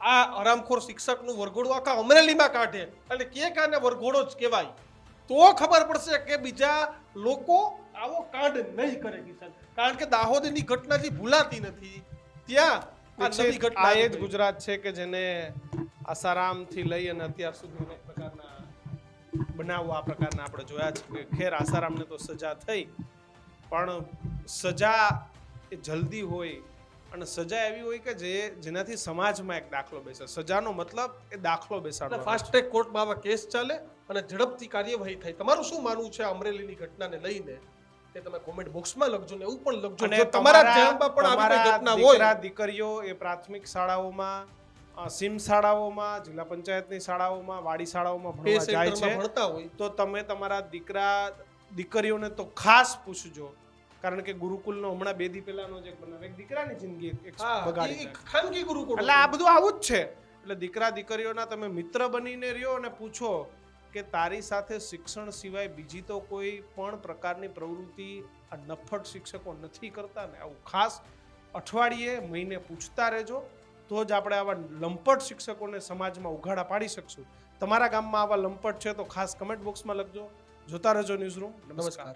Speaker 3: આ હરામખોર શિક્ષકનું વરઘોડું આખા અમરેલીમાં કાઢે એટલે કે કાને વરઘોડો જ કહેવાય તો ખબર પડશે કે બીજા લોકો આવો કાંડ નહીં કરે. કિશન, કારણ કે દાહોદની ઘટના જે ભૂલાતી નથી ત્યાં આ નવી ઘટના
Speaker 4: આ એ
Speaker 3: આવી
Speaker 4: જ
Speaker 3: ગઈ.
Speaker 4: ગુજરાત છે કે જેને આસારામથી લઈ અને અત્યાર સુધી અનેક પ્રકારના બનાવો આ પ્રકારના આપણે જોયા છે કે ખેર આસારામને તો સજા થઈ પણ સજા એ જલ્દી હોય અને સજા એવી હોય કે જેનાથી સમાજમાં એક દાખલો બેસે. સજાનો મતલબ એ દાખલો બેસાડવાનો.
Speaker 3: ફાસ્ટ ટ્રેક કોર્ટમાં આવા કેસ ચાલે અને ઝડપથી કાર્યવાહી થાય. તમારું શું માનવું છે અમરેલીની ઘટનાને લઈને તે તમે કોમેન્ટ બોક્સમાં લખજો ને એવું પણ લખજો
Speaker 4: અને
Speaker 3: જો તમારા ધ્યાનમાં પણ આવી કોઈ ઘટના
Speaker 4: દીકરા
Speaker 3: હોય.
Speaker 4: દીકરીઓ એ પ્રાથમિક શાળાઓમાં સીમ શાળાઓમાં, જિલ્લા પંચાયતની શાળાઓમાં, વાડી શાળાઓમાં
Speaker 3: એ
Speaker 4: ભણવા જાય
Speaker 3: સેન્ટરમાં
Speaker 4: છે
Speaker 3: ભણતા હોય
Speaker 4: તો તમે તમારા દીકરીઓને તો ખાસ પૂછજો, કારણ કે ગુરુકુલનો હમણાં 2 દી પહેલાનો જ એક બનાવ, એક દીકરાની જિંદગી બગાડી નાખી.
Speaker 3: ખાનગી ગુરુકુળ
Speaker 4: એટલે આ બધું આવું જ છે. એટલે દીકરા દીકરીઓના તમે મિત્ર બનીને રહ્યો અને પૂછો કે તારી સાથે શિક્ષણ સિવાય બીજી તો કોઈ પણ પ્રકારની પ્રવૃત્તિ આ નફ્ફટ શિક્ષકો નથી કરતા ને, આવું ખાસ અઠવાડિયે મહિને પૂછતા રહેજો. તો જ આપણે આવા લંપટ શિક્ષકોને સમાજમાં ઉઘાડા પાડી શકશું. તમારા ગામમાં આવા લંપટ છે તો ખાસ કમેન્ટ બોક્સમાં લખજો. જોતા રહેજો ન્યૂઝરૂમ. નમસ્કાર.